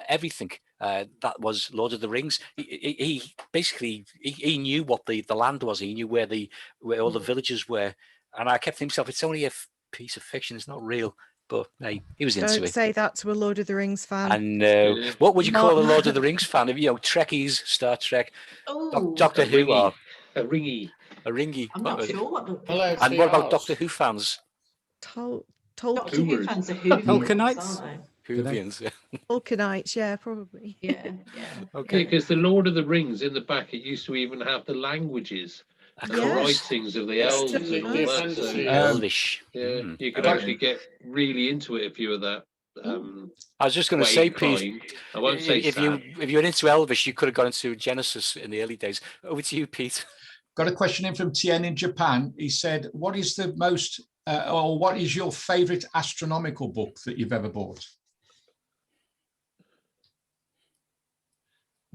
everything that was Lord of the Rings. He basically he knew what the land was. He knew where all the villages were, and I kept thinking to myself, it's only a piece of fiction. It's not real. But hey, he was into Don't it. say that to a Lord of the Rings fan. I know. What would you call a Lord of the Rings fan? If Trekkies, Star Trek, Doctor Who, or a ringy? I'm not sure what the. And what about Doctor Who fans? Doctor Who fans are Whovians, aren't they? Whovians, yeah. Tolkienites, yeah, probably. Yeah. Okay. Because the Lord of the Rings in the back, it used to even have the languages. The writings of the elves and all that. So, Elvish. Yeah, you could actually get really into it if you were that. I was just going to say, Pete. I won't say if you're into Elvish, you could have gone into Genesis in the early days. Over to you, Pete. Got a question in from Tien in Japan. He said, "What is the most, or what is your favourite astronomical book that you've ever bought?"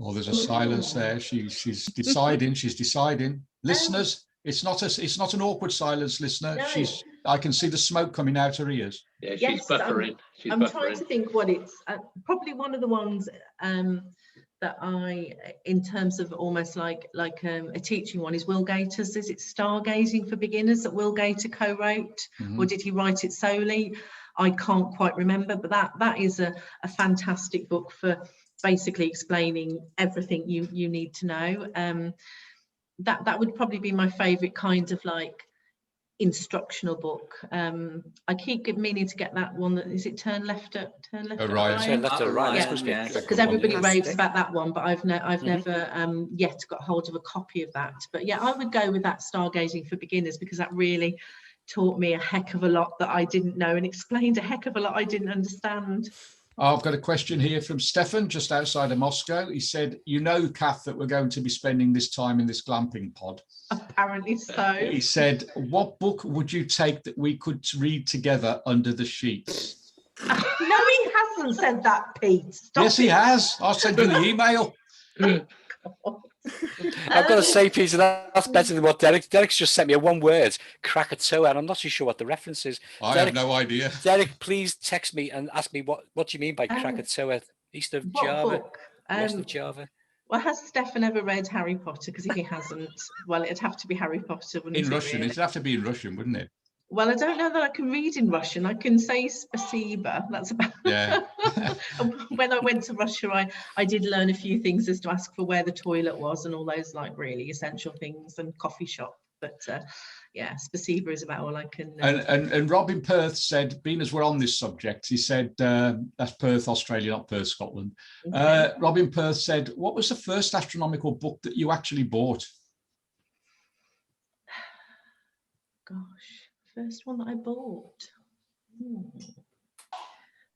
Oh, there's a silence there. She's deciding. She's deciding. Listeners, it's not an awkward silence, listener. No. I can see the smoke coming out her ears. Yeah, she's buffering. I'm trying to think what it's probably one of the ones that I, in terms of almost like a teaching one, is Will Gator's. Is it Stargazing for Beginners that Will Gator co-wrote, or did he write it solely? I can't quite remember, but that is a fantastic book for basically explaining everything you need to know. That would probably be my favorite kind of like instructional book. I keep meaning to get that one. Is it Turn Left at Turn Left at Right. Yeah, because everybody raves about that one, but I've never yet got hold of a copy of that. But yeah, I would go with that, Stargazing for Beginners, because that really taught me a heck of a lot that I didn't know and explained a heck of a lot I didn't understand. I've got a question here from Stefan, just outside of Moscow. He said, "You know, Cath, that we're going to be spending this time in this glamping pod." Apparently so. He said, "What book would you take that we could read together under the sheets?" No, he hasn't said that, Pete. Stop Yes, he has. I'll send you the email. I've got to say, Peter, that's better than what Derek's just sent me a one word, Krakatoa, and I'm not too sure what the reference is. I have no idea. Derek, pleplease text me and ask me what do you mean by Krakatoa? East of Java? West of Java? Well, has Stefan ever read Harry Potter? Because if he hasn't, well, it'd have to be Harry Potter, wouldn't it? In Russian, really? it'd have to be in Russian, wouldn't it? Well, I don't know that I can read in Russian. I can say spasiba. That's about. Yeah. When I went to Russia, I did learn a few things as to ask for where the toilet was and all those like really essential things, and coffee shop. But yeah, spasiba is about all I can. And Robin Perth said, being as we're on this subject, he said, that's Perth, Australia, not Perth, Scotland. Okay. Robin Perth said, "What was the first astronomical book that you actually bought?" Gosh. First one that I bought,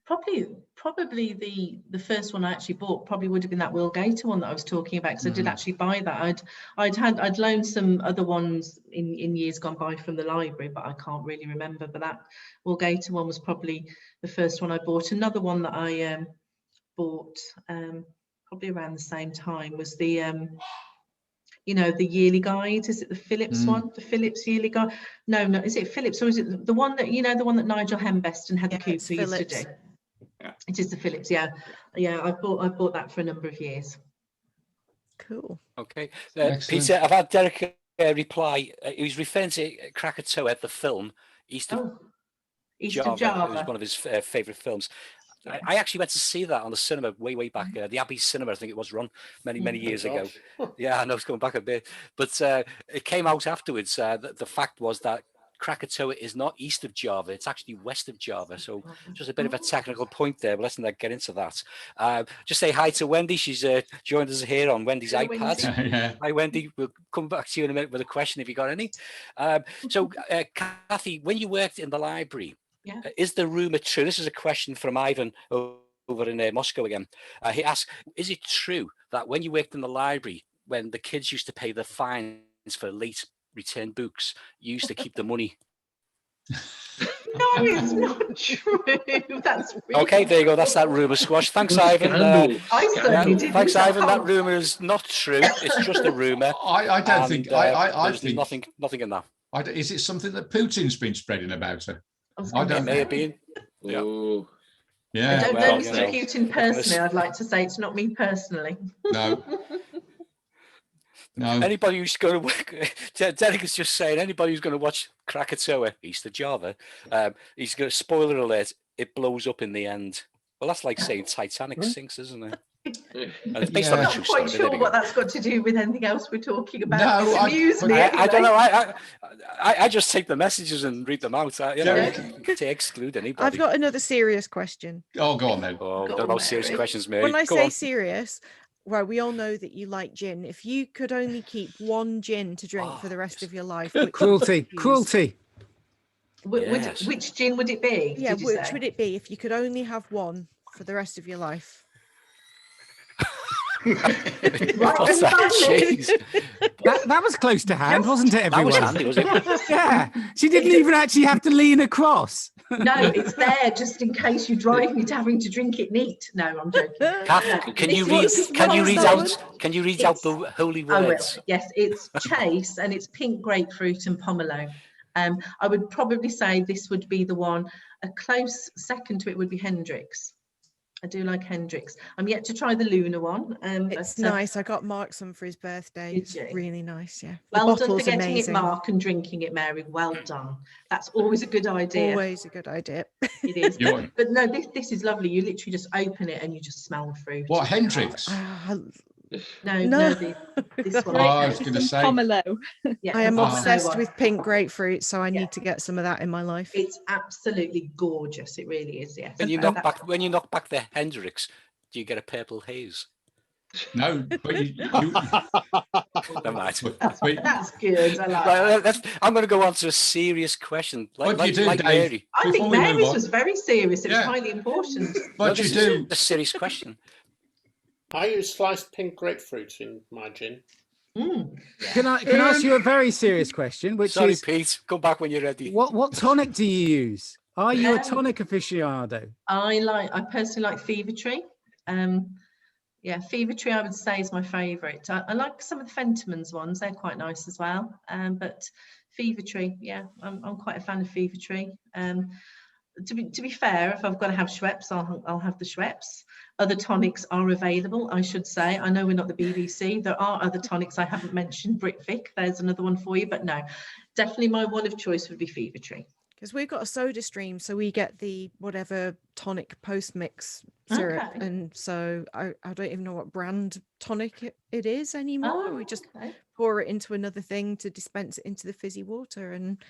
probably the first one I actually bought probably would have been that Will Gator one that I was talking about, because I did actually buy that. I'd loaned some other ones in years gone by from the library, but I can't really remember. But that Will Gator one was probably the first one I bought. Another one that I bought probably around the same time was the the yearly guide. Is it the Phillips one? The Phillips yearly guide? No, is it Phillips, or is it the one that the one that Nigel Hembest and Heather Cooper used to do? Yeah. It is the Phillips. Yeah. I bought that for a number of years. Cool. Okay, Peter, I've had Derek reply. He was referring to Krakatoa, the film East of Java. It was one of his favourite films. I actually went to see that on the cinema way back, the Abbey Cinema, I think it was, Ron, many years ago. Yeah, I know it's going back a bit, but it came out afterwards. The fact was that Krakatoa is not east of Java, it's actually west of Java. So just a bit of a technical point there, but let's not get into that. Just say hi to Wendy. She's joined us here on Wendy's iPad. Yeah. Hi, Wendy. We'll come back to you in a minute with a question if you got any. So, Kathy, when you worked in the library, is the rumor true? This is a question from Ivan over in Moscow again. He asks, is it true that when you worked in the library, when the kids used to pay the fines for late return books, you used to keep the money? No, it's not true. That's really okay. There you go. That's that rumor squash. Thanks, Ivan. I certainly did. Thanks, Ivan. That rumor is not true. It's just a rumor. I don't think. I there's think nothing in that. Is it something that Putin's been spreading about her? I don't. It may have been. Oh. Yeah. I don't know Mr. Putin personally. I'd like to say it's not me personally. No. No. Anybody who's going to work, Derek is just saying, anybody who's going to watch Krakatoa, east of Java, he's going to, spoiler alert, it blows up in the end. Well, that's like saying Titanic sinks, isn't it? And it's based on a true story. I'm not quite sure what that's got to do with anything else we're talking about. No, I don't know. I just take the messages and read them out. You know, to exclude anybody. I've got another serious question. Oh, go on then. Oh, don't know serious questions, Mary. When I say serious, well, we all know that you like gin. If you could only keep one gin to drink for the rest of your life, cruelty. Which gin would it be? Yeah, which would it be if you could only have one for the rest of your life? What's that? That was close to hand, wasn't it, everyone? That was handy, was it? Yeah, she didn't even actually have to lean across. No, it's there just in case you drive me to having to drink it neat. No, I'm joking. Kath, can you read out the holy words? Yes, it's Chase and it's pink grapefruit and pomelo. I would probably say this would be the one. A close second to it would be Hendrix. I do like Hendrix. I'm yet to try the Luna one. It's nice. I got Mark some for his birthday. It's really nice, yeah. Well done for getting it, Mark, and drinking it, Mary. Well done. That's always a good idea. Always a good idea. It is. But no, this is lovely. You literally just open it and you just smell the fruit. What, Hendrix? No, this one. I was going to say pomelo. Yeah, I am obsessed with pink grapefruit, so I need to get some of that in my life. It's absolutely gorgeous. It really is. Yes. When you knock back the Hendrix, do you get a purple haze? No, but Never mind. That's good. I like that. I'm going to go on to a serious question. What do you do, Dave? Mary. I think Mary's was very serious. It was highly important. What do you do? A serious question. I use sliced pink grapefruit in my gin. Can I ask you a very serious question? Which Sorry, is, Pete, come back when you're ready. What tonic do you use? Are you a tonic aficionado? I personally like Fever Tree. Fever Tree I would say is my favourite. I like some of the Fentimans ones; they're quite nice as well. But Fever Tree, I'm quite a fan of Fever Tree. To be fair, if I've got to have Schweppes, I'll have the Schweppes. Other tonics are available, I should say. I know we're not the BBC. There are other tonics I haven't mentioned. Britvic, there's another one for you. But no, definitely my one of choice would be Fever Tree. Because we've got a soda stream, so we get the whatever tonic post mix syrup, and so I don't even know what brand tonic it is anymore. We just pour it into another thing to dispense it into the fizzy water, and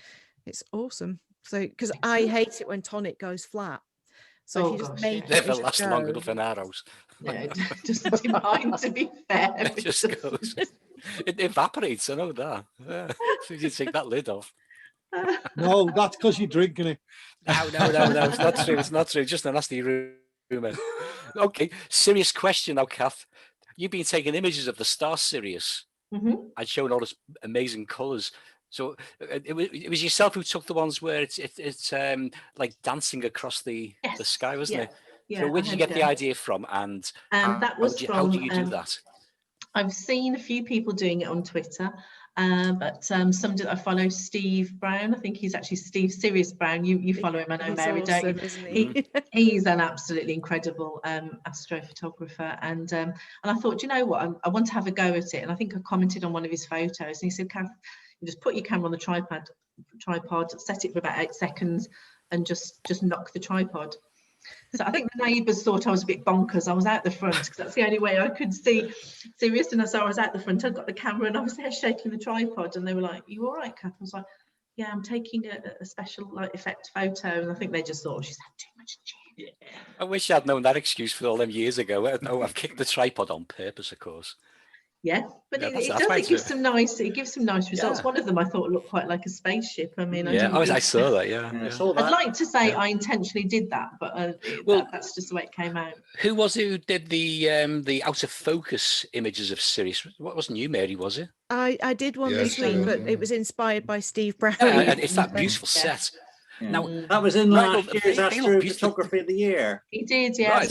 it's awesome. So because I hate it when tonic goes flat. So if you just make it never lasts long enough in our house. Yeah, it doesn't mind, to be fair. It just goes. It evaporates, I know that. So you take that lid off. No, that's because you're drinking it. No, it's not true. It's not true. Just a nasty rumour. Okay, serious question now, Kath. You've been taking images of the star Sirius and showing all those amazing colours. So it was yourself who took the ones where it's like dancing across the sky, wasn't it? Yeah. So where did you get the idea from, and that was how do you do that? I've seen a few people doing it on Twitter, but some that I follow, Steve Brown. I think he's actually Steve Sirius Brown. You follow him, I know, Mary, don't you? Isn't he? He's an absolutely incredible astrophotographer, and I thought, you know what, I want to have a go at it. And I think I commented on one of his photos, and he said, Cath, you just put your camera on the tripod, set it for about 8 seconds, and just knock the tripod. So I think the neighbours thought I was a bit bonkers. I was out the front because that's the only way I could see Sirius, and so I was out the front. I got the camera and I was there shaking the tripod, and they were like, "You all right, Cath?" I was like, yeah, I'm taking a special light effect photo, and I think they just thought she's had too much gin. I wish I'd known that excuse for all them years ago. Oh, I've kicked the tripod on purpose, of course. Yeah, but Yeah, it gives some nice results. Yeah. One of them I thought looked quite like a spaceship. I mean, I saw that. Yeah, I saw that. I'd like to say I intentionally did that, but that's just the way it came out. Who was it who did the out of focus images of Sirius? What wasn't you, Mary? Was it? I did one this week, but it was inspired by Steve Brown. Yeah, and it's that beautiful set. Yeah. Now that was in last year's they look beautiful. Astrophotography of the Year. He did, yeah. Right.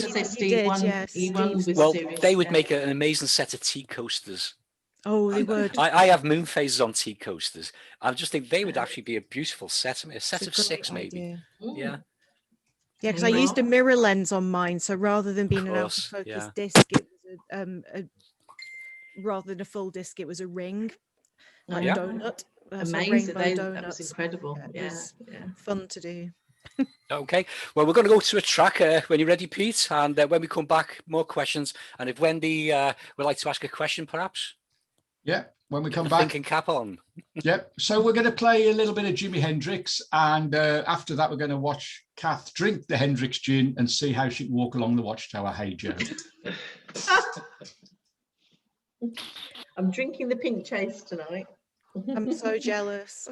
He won with well, Sirius, they would make an amazing set of tea coasters. Oh, they would. I have moon phases on tea coasters. I just think they would actually be a beautiful set. A set of 6, maybe. Yeah. Yeah, because I used a mirror lens on mine, so rather than being an out of focus disc, it was rather than a full disc, it was a ring, like donut. Amazing! That was incredible. It was fun to do. Okay, well, we're going to go to a track when you're ready, Pete, and when we come back, more questions. And if Wendy would like to ask a question, perhaps. Yeah, when we come back. Thinking cap on. Yep. So we're going to play a little bit of Jimi Hendrix, and after that, we're going to watch Cath drink the Hendrix gin and see how she can walk along the Watchtower. Hey, Joe. I'm drinking the Pink Chase tonight. I'm so jealous.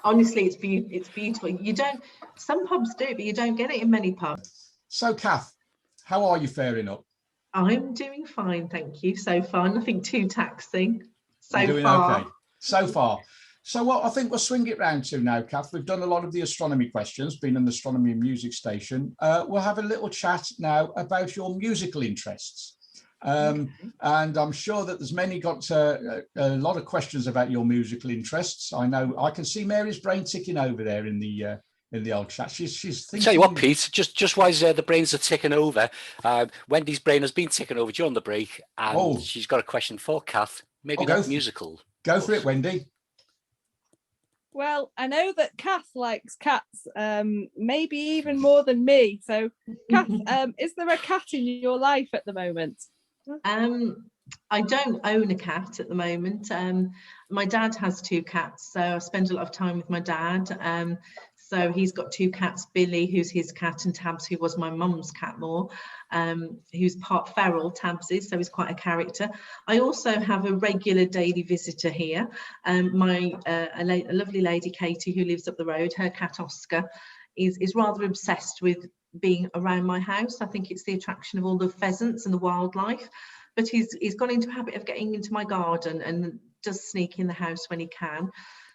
Honestly, it's beautiful. You don't. Some pubs do, but you don't get it in many pubs. So, Cath, how are you faring up? I'm doing fine, thank you. So far, nothing too taxing. So far. Okay. So far. So what I think we'll swing it round to now, Cath. We've done a lot of the astronomy questions, been an astronomy and music station. We'll have a little chat now about your musical interests. And I'm sure that there's many got a lot of questions about your musical interests. I know I can see Mary's brain ticking over there in the old chat. She's thinking. Tell you what, Pete, just while the brains are ticking over, Wendy's brain has been ticking over during the break, and she's got a question for Cath. Maybe not musical. Go for it, Wendy. Well, I know that Cath likes cats, maybe even more than me. So, Cath, is there a cat in your life at the moment? I don't own a cat at the moment. My dad has 2 cats, so I spend a lot of time with my dad. So he's got 2 cats, Billy, who's his cat, and Tabs, who was my mum's cat more, who's part feral, Tabs is, so he's quite a character. I also have a regular daily visitor here. A lovely lady, Katie, who lives up the road, her cat Oscar is rather obsessed with being around my house. I think it's the attraction of all the pheasants and the wildlife, but he's got into a habit of getting into my garden and does sneak in the house when he can.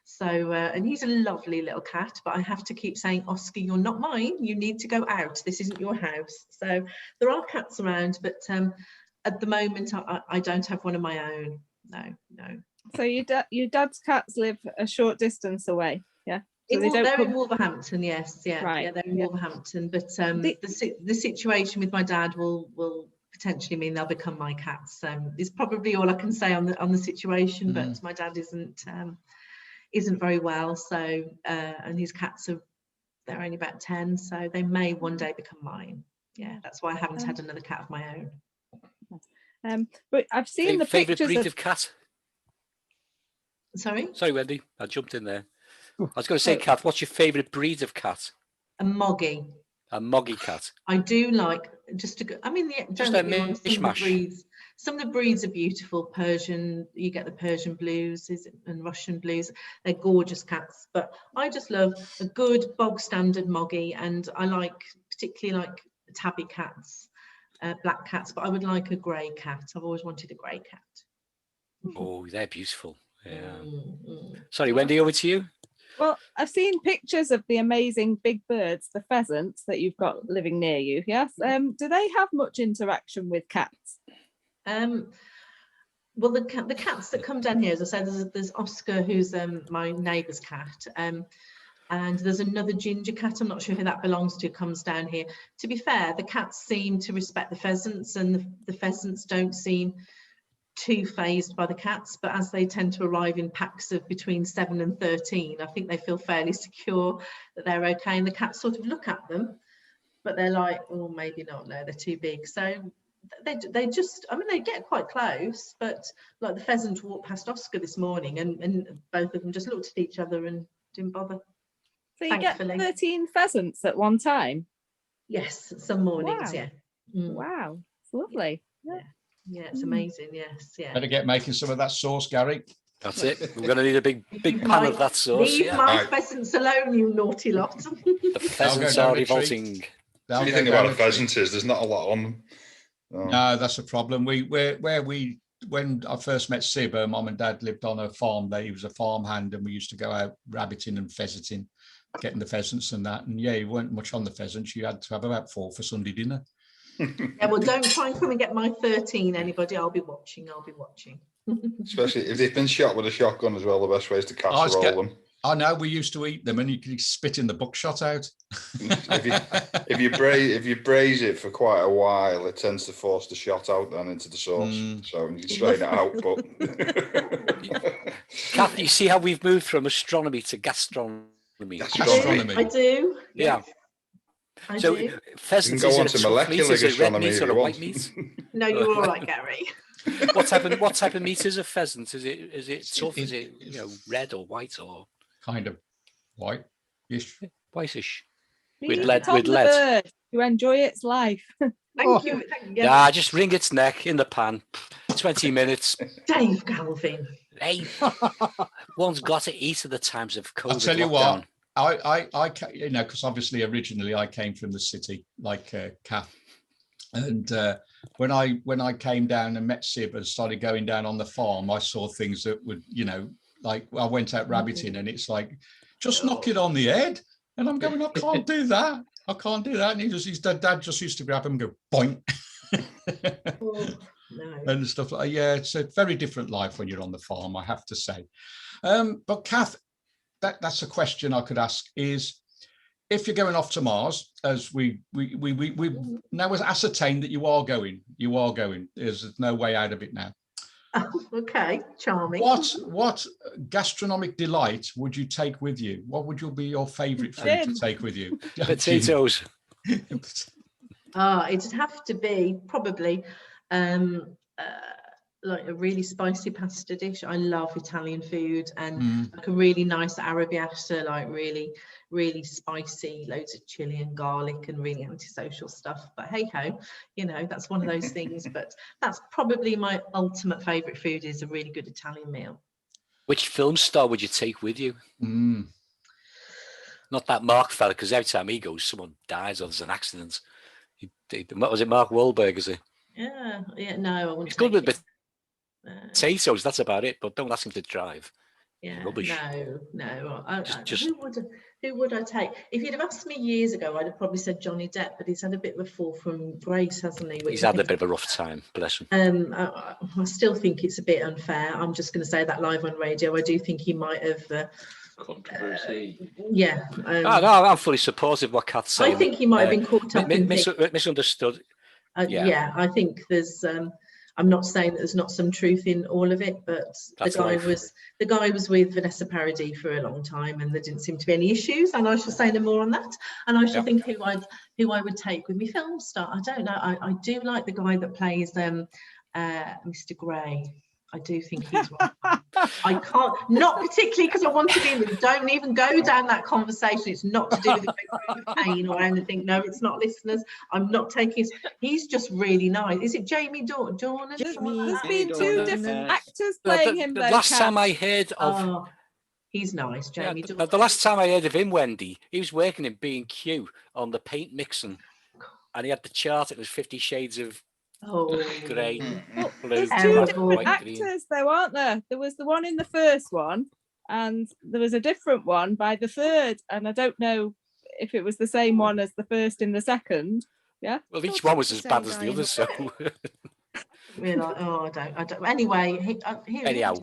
So and he's a lovely little cat, but I have to keep saying, Oscar, you're not mine, you need to go out, this isn't your house. So there are cats around, but at the moment I don't have one of my own. No. So your dad's cats live a short distance away? Yeah. So they're in Wolverhampton, yes, right. Yeah, they're in Wolverhampton, but the situation with my dad will potentially mean they'll become my cats. Is probably all I can say on the situation. But my dad isn't very well, so and his cats they're only about 10, so they may one day become mine. Yeah, that's why I haven't had another cat of my own. But I've seen the favorite pictures breed of cat. Sorry, Wendy, I jumped in there. I was going to say, Cath, what's your favourite breed of cat? A moggy. A moggy cat. I do like just a mishmash. Some of the breeds are beautiful. Persian, you get the Persian blues and Russian blues. They're gorgeous cats, but I just love a good bog standard moggy, and I particularly like tabby cats, black cats. But I would like a grey cat. I've always wanted a grey cat. Oh, they're beautiful. Yeah. Sorry, Wendy, over to you. Well, I've seen pictures of the amazing big birds, the pheasants that you've got living near you. Yes. Do they have much interaction with cats? Well, the cats that come down here, as I said, there's Oscar, who's my neighbour's cat, and there's another ginger cat, I'm not sure who that belongs to, comes down here. To be fair, the cats seem to respect the pheasants, and the pheasants don't seem too phased by the cats, but as they tend to arrive in packs of between 7 and 13, I think they feel fairly secure that they're okay, and the cats sort of look at them, but they're like, oh, maybe not, no, they're too big. So they just, I mean, they get quite close, but like the pheasant walked past Oscar this morning, and both of them just looked at each other and didn't bother. So you get Thankfully. 13 pheasants at one time? Yes, some mornings, Wow. yeah. Mm. Wow, it's lovely. Yeah, it's amazing. Yes, yeah. Better get making some of that sauce, Gary. That's it. We're going to need a big pan of that sauce. Leave my pheasants alone, you naughty lot. The pheasants are revolting. The thing about a pheasant is there's not a lot on them. No, that's a problem. When I first met Sib, her mum and dad lived on a farm. He was a farm hand, and we used to go out rabbiting and pheasanting, getting the pheasants and that. And yeah, you weren't much on the pheasants. You had to have about 4 for Sunday dinner. Yeah, well, don't try and come and get my 13, anybody. I'll be watching. Especially if they've been shot with a shotgun as well. The best way is to casserole them. I know, we used to eat them, and you could spit in the buckshot out. if you braise it for quite a while, it tends to force the shot out then into the sauce. So you can strain it out. But Cath, you see how we've moved from astronomy to gastronomy? I do. Yeah. I so do. Pheasants, you can go on is to it a tough meat? molecular Is it red gastronomy meat if or a you white want. meat? No, you're all right, Gary. What type of meat is a pheasant? Is it tough? Is it red or white or kind of white-ish? Whitish. Leave With lead. it on With the lead. bird to enjoy its life. Thank you. Yeah, just wring its neck in the pan. 20 minutes. Dave Galvin. Hey, one's got to eat at the times of COVID. I'll tell you lockdown. what, I because obviously originally I came from the city, like Cath, and when I came down and met Sib and started going down on the farm, I saw things that would, like I went out rabbiting, and it's like, just knock it on the head, and I'm going, I can't do that. I can't do that. And his dad just used to grab him and go boink. No. And stuff like that. Yeah, it's a very different life when you're on the farm, I have to say. But Cath, that's a question I could ask is, if you're going off to Mars, as we now has ascertained that you are going, there's no way out of it now. Okay, charming. What gastronomic delight would you take with you? What would be your favourite food to take with you? Potatoes. It'd have to be probably like a really spicy pasta dish. I love Italian food, and like a really nice arrabbiata, like really spicy, loads of chili and garlic and really antisocial stuff. But hey ho, that's one of those things. But that's probably my ultimate favourite food, is a really good Italian meal. Which film star would you take with you? Not that Mark fella, because every time he goes, someone dies or there's an accident. Was it Mark Wahlberg, is it? Yeah, no, I wouldn't. He's good with potatoes, that's about it, but don't ask him to drive. Yeah, rubbish. No. Who would I take? If you'd have asked me years ago, I'd have probably said Johnny Depp, but he's had a bit of a fall from grace, hasn't he? He's had a bit of a rough time, bless him. I still think it's a bit unfair. I'm just going to say that live on radio. I do think he might have. Controversy. Yeah. No, I'm fully supportive of what Cath's saying. I think he might have been caught up in misunderstood. Yeah, I think there's. I'm not saying that there's not some truth in all of it, but the guy was with Vanessa Paradis for a long time, and there didn't seem to be any issues. And I shall say no more on that. And I shall think who I would take with me film star. I don't know. I do like the guy that plays Mr. Grey. I do think he's one. I can't, not particularly because I want to be with. Don't even go down that conversation. It's not to do with the Payne or anything. No, it's not, listeners. I'm not taking. He's just really nice. Is it Jamie Dornan? There's been two different actors playing him. The last time I heard of. He's nice, Jamie Dornan. The last time I heard of him, Wendy, he was working in B&Q on the paint mixing, and he had the chart. It was 50 Shades of. Grey, blue, there's two different actors though, aren't there? There was the one in the first one, and there was a different one by the third, and I don't know if it was the same one as the first in the second. Yeah. Well, each one was as bad as the other, so. We're like, I don't. Anyway, anyhow.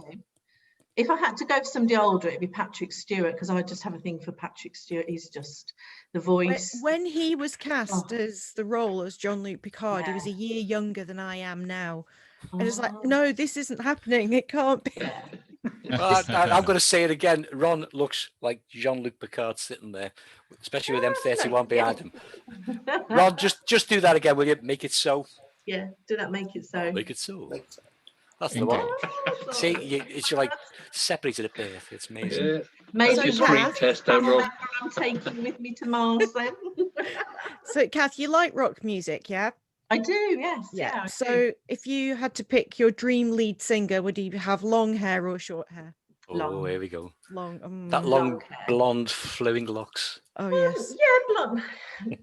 If I had to go for somebody older, it'd be Patrick Stewart, because I just have a thing for Patrick Stewart. He's just the voice. When he was cast as the role as Jean-Luc Picard, he was a year younger than I am now. And it's like, no, this isn't happening. It can't be. Well, I'm going to say it again. Ron looks like Jean-Luc Picard sitting there, especially with M31 behind him. Ron, just do that again, will you? Make it so. Yeah, do not make it so. Make it so. That's the one. See, it's like separated at birth. It's amazing. Yeah. Maybe That's a screen test, Rob. I'm taking with me to Mars then. So, Cath, you like rock music, yeah? I do, yes. Yeah. I So, do. if you had to pick your dream lead singer, would he have long hair or short hair? Oh, here we go. Long. That long blonde flowing locks. Oh yes. Yeah, blonde.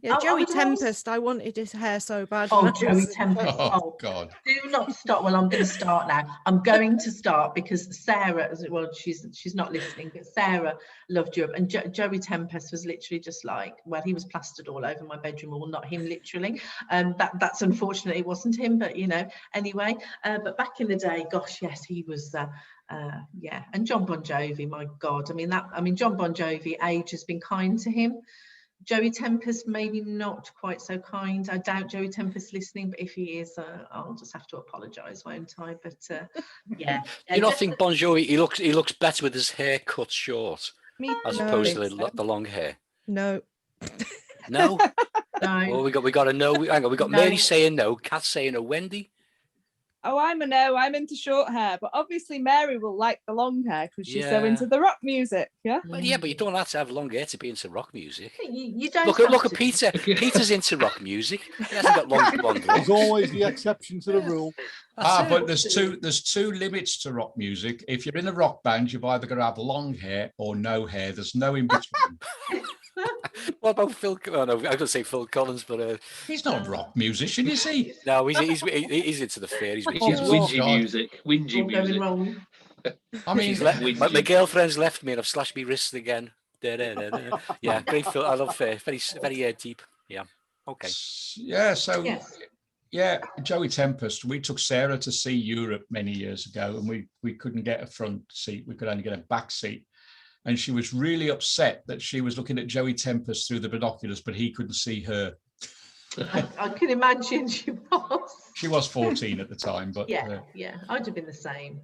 Yeah, I Joey would Tempest. I wanted his hair so bad. Oh, when I Joey was- Tempest. Oh, God. Do not stop. Well, I'm going to start now. I'm going to start because Sarah, well, she's not listening, but Sarah loved Europe. And Joey Tempest was literally just like, well, he was plastered all over my bedroom wall, not him literally. That's unfortunately wasn't him, but you know, anyway. But back in the day, gosh, yes, he was. Yeah, and John Bon Jovi, my God. I mean, John Bon Jovi, age has been kind to him. Joey Tempest, maybe not quite so kind. I doubt Joey Tempest listening, but if he is, I'll just have to apologise, won't I? But yeah. You not think Bon Jovi? He looks better with his hair cut short, as opposed to the long hair. No. No. No. Well, we got a no. Hang on, we got No. Mary saying no, Cath saying no, Wendy. Oh, I'm a no. I'm into short hair, but obviously Mary will like the long hair because she's so Yeah. into the rock music. Yeah. Well, yeah, but you don't have to have long hair to be into rock music. You don't Look at Peter. Peter's into rock music. He hasn't got long blonde hair. There's always the exception to the rule. But there's two limits to rock music. If you're in a rock band, you've either got to have long hair or no hair. There's no in between. What about Phil? Oh, no, I was going to say Phil Collins, but he's not a rock musician, is he? No, he's into the fair. He's whingy music. Whingy All going music. wrong. I mean, my girlfriend's left me, and I've slashed my wrists again. Yeah, great Phil. I love fair. Very deep. Yeah. Okay. Yeah. So. Yes. Yeah, Joey Tempest. We took Sarah to see Europe many years ago, and we couldn't get a front seat. We could only get a back seat. And she was really upset that she was looking at Joey Tempest through the binoculars, but he couldn't see her. I can imagine she was. She was 14 at the time, but yeah, I'd have been the same.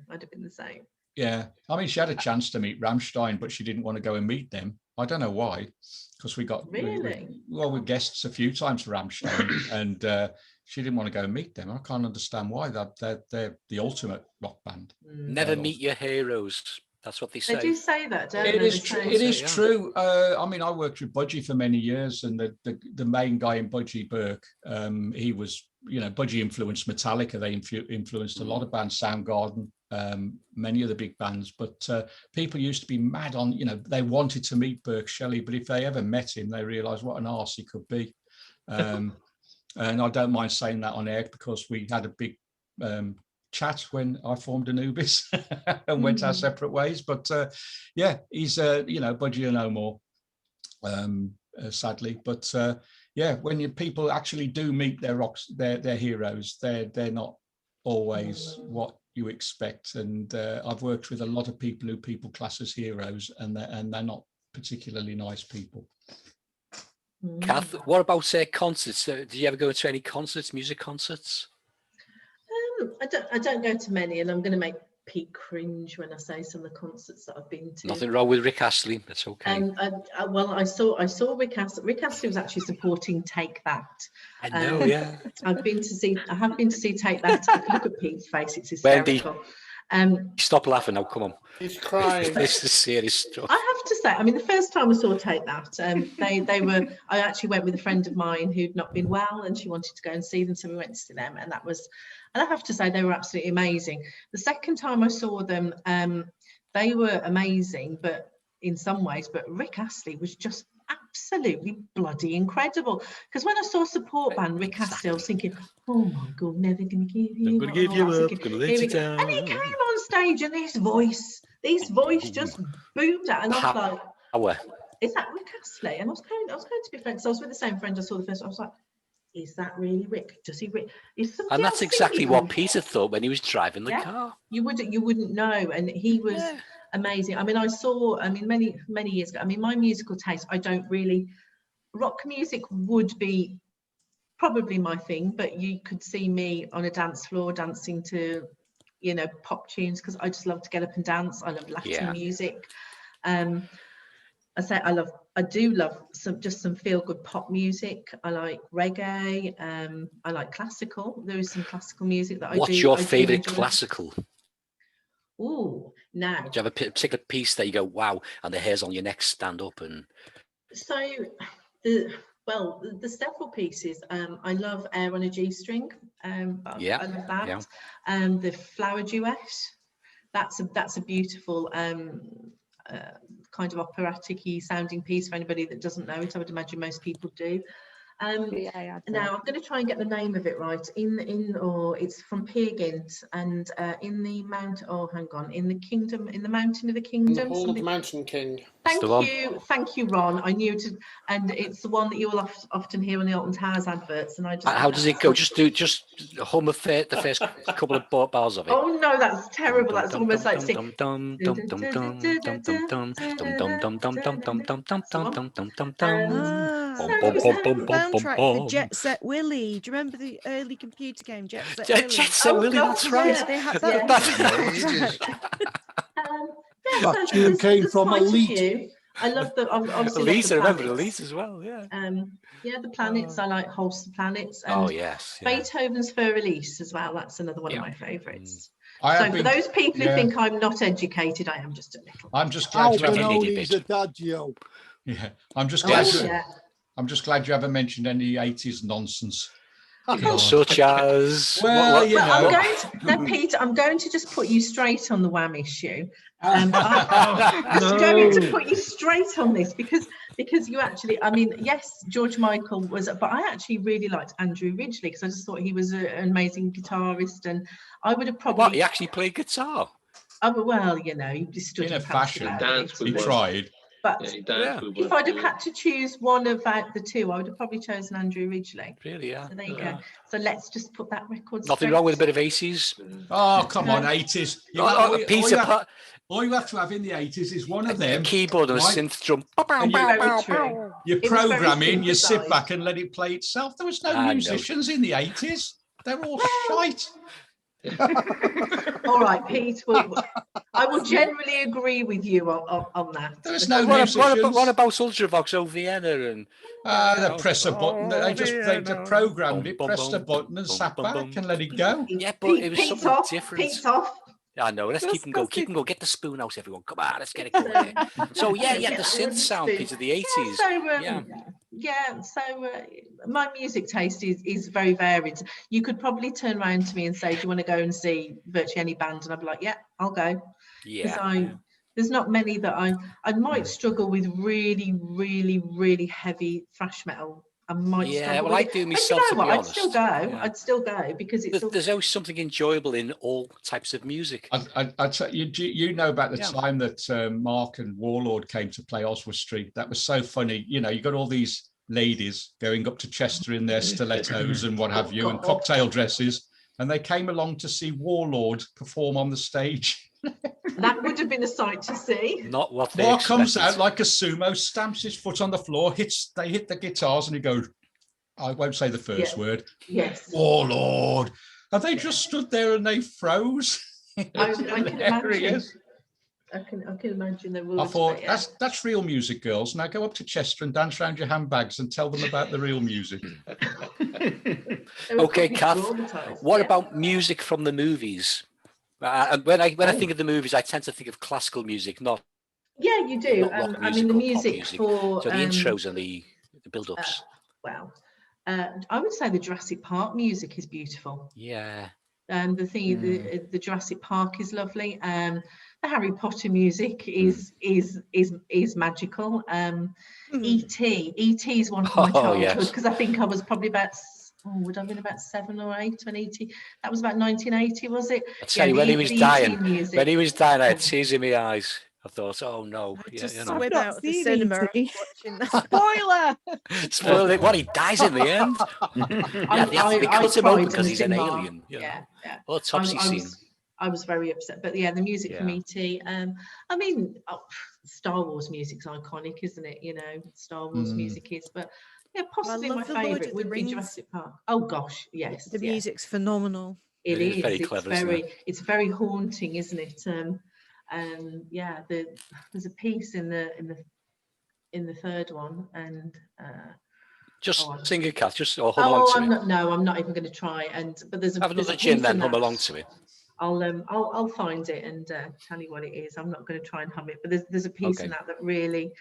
Yeah, I mean, she had a chance to meet Rammstein, but she didn't want to go and meet them. I don't know why, because we got we guests a few times for Rammstein, and she didn't want to go and meet them. I can't understand why. They're the ultimate rock band. Never meet your heroes. That's what they say. They do say that, don't they? It is true. I mean, I worked with Budgie for many years, and the main guy in Budgie, Burke, he was, Budgie influenced Metallica. They influenced a lot of bands, Soundgarden, many of the big bands. But people used to be mad on, they wanted to meet Burke Shelley, but if they ever met him, they realised what an arse he could be. And I don't mind saying that on air because we had a big chat when I formed Anubis and went our separate ways. But yeah, he's Budgie and no more, sadly. But yeah, when people actually do meet their heroes, they're not always what you expect. And I've worked with a lot of people who people class as heroes, and they're not particularly nice people. Cath, what about concerts? Did you ever go to any concerts, music concerts? I don't go to many, and I'm going to make Pete cringe when I say some of the concerts that I've been to. Nothing wrong with Rick Astley. That's okay. Well, I saw Rick Astley. Rick Astley was actually supporting Take That. I know, yeah. I have been to see Take That. Look at Pete's face; it's hysterical. Wendy, stop laughing now. Come on. He's crying. This is serious stuff. I have to say, I mean, the first time I saw Take That, I actually went with a friend of mine who'd not been well, and she wanted to go and see them, so we went to see them, and I have to say they were absolutely amazing. The second time I saw them, they were amazing, but in some ways, but Rick Astley was just absolutely bloody incredible. Because when I saw support band Rick Astley, I was thinking, oh my God, never gonna give you up. Gonna let you down. And he came on stage, and his voice just boomed out, and I was like, is that Rick Astley? And I was going to be friends. So I was with the same friend I saw the first time. I was like, is that really Rick? Does he Rick? And that's exactly what Peter thought when he was driving the car. You wouldn't know, and he was amazing. I mean, many years ago. I mean, my musical taste, I don't really. Rock music would be probably my thing, but you could see me on a dance floor dancing to, pop tunes, because I just love to get up and dance. I love Latin music. I say I love do love some feel-good pop music. I like reggae. I like classical. There is some classical music that I do. What's your favourite classical? Oh, now. Do you have a particular piece that you go, wow, and the hairs on your neck stand up? And so, there's several pieces. I love Air on a G-string. I love that. And the Flower Duet. That's a beautiful kind of operatic-y sounding piece for anybody that doesn't know it. I would imagine most people do. Now I'm going to try and get the name of it right. It's from Peer Gynt, and in the in the kingdom, in the mountain of the kingdom. The Hall of the Mountain King. Thank you, Ron. I knew it, and it's the one that you will often hear on the Alton Towers adverts. And I just. How does it go? Just hum the first couple of bars of it. Oh no, that's terrible. That's almost like. Soundtrack for Jet Set Willy. Do you remember the early computer game Jet Set Willy? Jet Set Willy, that's right. Yeah, they had that. That tune came from Elite. I love the Elite. I remember Elite as well. Yeah. The planets. I like Wholesome Planets. And Beethoven's Fur Elise as well. That's another one of my favourites. So for those people who think I'm not educated, I am just a little. I'm just glad you haven't. Adagio. Yeah, I'm just glad. I'm just glad you haven't mentioned any 80s nonsense. Such as Pete, I'm going to just put you straight on the Wham issue. I'm going to put you straight on this because you actually, I mean, yes, George Michael was, but I actually really liked Andrew Ridgeley because I just thought he was an amazing guitarist, and I would have probably. What, he actually played guitar? Oh well, you know, he just stood in a fashion. He tried. But if I'd have had to choose one of the two, I would have probably chosen Andrew Ridgeley. Really, yeah. So there you go. So let's just put that record Nothing wrong with a bit of 80s. Oh, come on, 80s. All you have to have in the 80s is one of them. A keyboard and a synth drum. You program in, you sit back and let it play itself. There was no musicians in the 80s. They're all shite. All right, Pete. I will generally agree with you on that. There's no musicians. What about Ultravox or Vienna and? They press a button. They programmed it, pressed a button, and sat back and let it go. Yeah, but it was something different. Pete's off. I know. Let's keep them go. Keep them go. Get the spoon out, everyone. Come on, let's get it going. So the synth sound piece of the 80s. So my music taste is very varied. You could probably turn around to me and say, do you want to go and see virtually any band? And I'd be like, yeah, I'll go. There's not many that I might struggle with really, really, really heavy thrash metal. I might struggle I do myself, to be honest. I'd still go because there's always something enjoyable in all types of music. I tell you know about the time that Mark and Warlord came to play Oswald Street. That was so funny. You know, you got all these ladies going up to Chester in their stilettos and what have you, and cocktail dresses, and they came along to see Warlord perform on the stage. That would have been a sight to see. Not what they Mark comes out like a sumo, stamps his foot on the floor, they hit the guitars, and he goes, I won't say the first word. Yes. Warlord. And they just stood there and they froze. I can imagine. I can imagine there was. I thought that's real music, girls. Now go up to Chester and dance around your handbags and tell them about the real music. Okay, Cath. What about music from the movies? When I think of the movies, I tend to think of classical music, not. Yeah, you do. I mean, the music for the intros and the build-ups. I would say the Jurassic Park music is beautiful. Yeah. The Jurassic Park is lovely. The Harry Potter music is magical. E.T. is one of my childhood because I think I was probably about. Would I have been about 7 or 8 when E.T. That was about 1980, was it? I tell you, when he was dying, I had tears in my eyes. I thought, oh no, swim out of the cinema watching that. Spoiler! Spoil it. What, he dies in the end? They cut him open because he's an alien. Or Topsy scene. I was very upset, but the music from E.T. I mean, Star Wars music's iconic, isn't it? You know, Star Wars music is, but. Yeah, possibly my favourite would be Jurassic Park. Oh gosh, yes. The music's phenomenal. It is very clever. It's very haunting, isn't it? There's a piece in the in the third one, and just sing it, Cath. Just hum along to I'm it. not. No, I'm not even going to try. But there's have there's another a gin, piece then in hum that. along to it. I'll find it and tell you what it is. I'm not going to try and hum it, but there's a piece in that really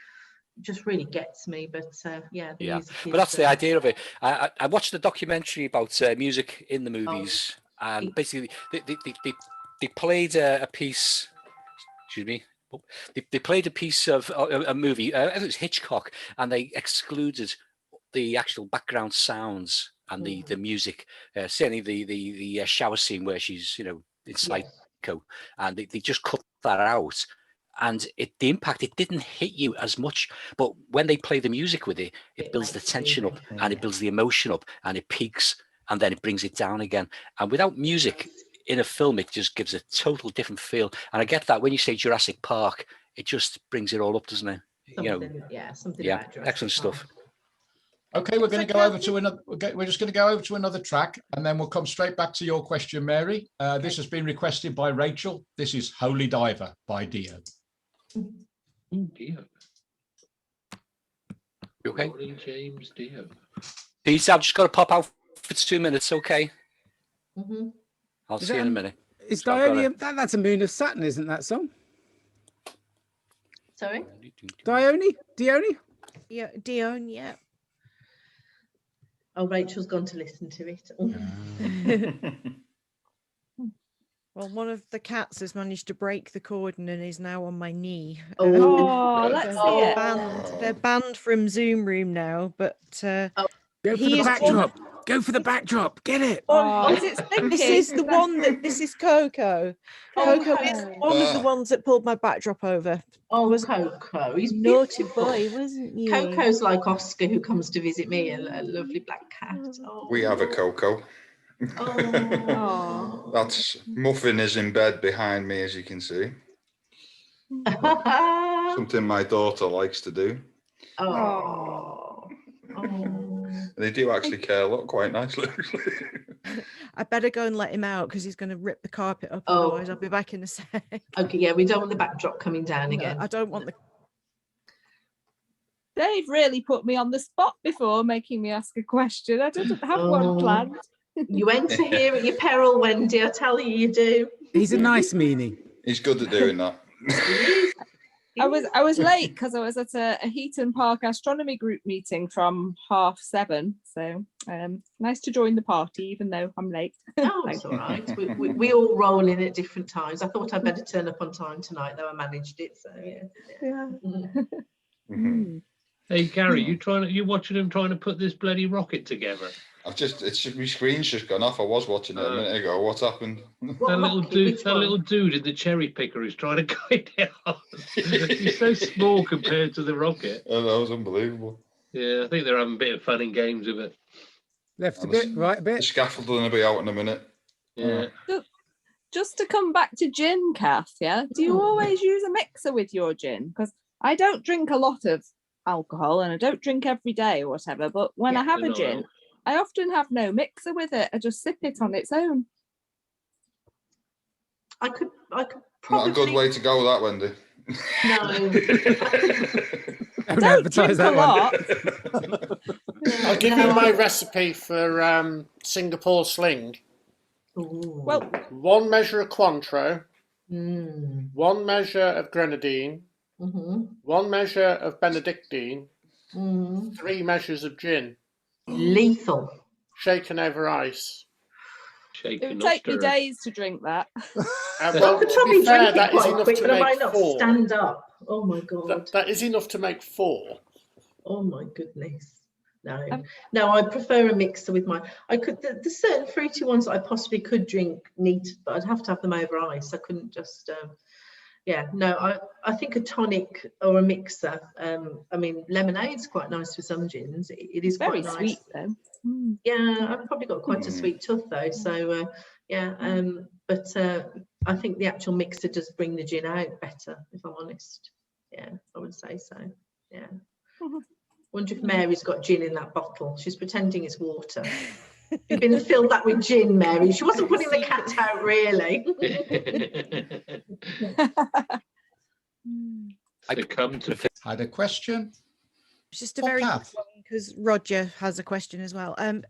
gets me. But yeah, the music is, but that's the idea of it. I watched a documentary about music in the movies, and basically they played a piece. Excuse me. They played a piece of a movie. I think it was Hitchcock, and they excluded the actual background sounds and the music. Certainly the shower scene where she's in Psycho, and they just cut that out. And the impact, it didn't hit you as much, but when they play the music with it, it builds the tension up, and it builds the emotion up, and it peaks, and then it brings it down again. And without music in a film, it just gives a total different feel. And I get that when you say Jurassic Park, it just brings it all up, doesn't it? Something about Jurassic excellent Park. stuff. Okay, we're going to go over to another. We're just going to go over to another track, and then we'll come straight back to your question, Mary. This has been requested by Rachel. This is "Holy Diver" by Dio. Dio. You okay? Ronnie James Dio. Peace. I've just got to pop out for 2 minutes. Okay. I'll Is see you in a minute. Is Dione? That's a Moon of Saturn, isn't that song? Sorry. Dione? Yeah, Dione. Yeah. Oh, Rachel's gone to listen to it. Well, one of the cats has managed to break the cordon and is now on my knee. Let's see it. They're banned from Zoom room now, but go for the backdrop. Go for the backdrop. Get it. Is it stinky? This is the one that. This is Coco. Coco is one of the ones that pulled my backdrop over. Coco, he's naughty beautiful. boy, wasn't you? Coco's like Oscar, who comes to visit me, a lovely black cat. We have a Coco. That's Muffin is in bed behind me, as you can see. Something my daughter likes to do. They do actually care a lot, quite nicely. I better go and let him out because he's going to rip the carpet up. Otherwise, I'll be back in a sec. Okay, yeah, we don't want the backdrop coming down again. I don't want the. Dave really put me on the spot before making me ask a question. I didn't have one planned. You enter here at your peril, Wendy. I tell you do. He's a nice meanie. He's good at doing that. I was late because I was at a Heaton Park astronomy group meeting from 7:30. So nice to join the party, even though I'm late. Oh, it's all right. We all roll in at different times. I thought I'd better turn up on time tonight, though I managed it. So yeah. Hey Gary, you watching him trying to put this bloody rocket together? My screen's just gone off. I was watching it a minute ago. What's happened? That little dude in the cherry picker who's trying to guide it on. He's so small compared to the rocket. Oh, that was unbelievable. Yeah, I think they're having a bit of fun and games with it. Left a bit, right a bit. The scaffolding will be out in a minute. Yeah. Just to come back to gin, Cath, yeah? Do you always use a mixer with your gin? Because I don't drink a lot of alcohol and I don't drink every day or whatever, but when I have a gin, I often have no mixer with it. I just sip it on its own. I could probably. Not a good way to go, that, Wendy. No. Don't advertise that one. I'll give you my recipe for Singapore Sling. Well, 1 measure of Cointreau, 1 measure of Grenadine, 1 measure of Benedictine, 3 measures of gin. Lethal. Shaken over ice. It would take me days to drink that. Well, to be fair, that is enough to make 4. Stand up. Oh my god. That is enough to make 4. Oh my goodness. No, I prefer a mixer with mine. There's certain fruity ones that I possibly could drink neat, but I'd have to have them over ice. I couldn't just I think a tonic or a mixer. I mean, lemonade's quite nice for some gins. It is very quite sweet nice. though. Yeah, I've probably got quite a sweet tooth though. So but I think the actual mixer does bring the gin out better, if I'm honest. Yeah, I would say so. Yeah. Wonder if Mary's got gin in that bottle. She's pretending it's water. You've been filled that with gin, Mary. She wasn't putting the cat out, really. Had a question. It's just a very quick one because Roger has a question as well. Am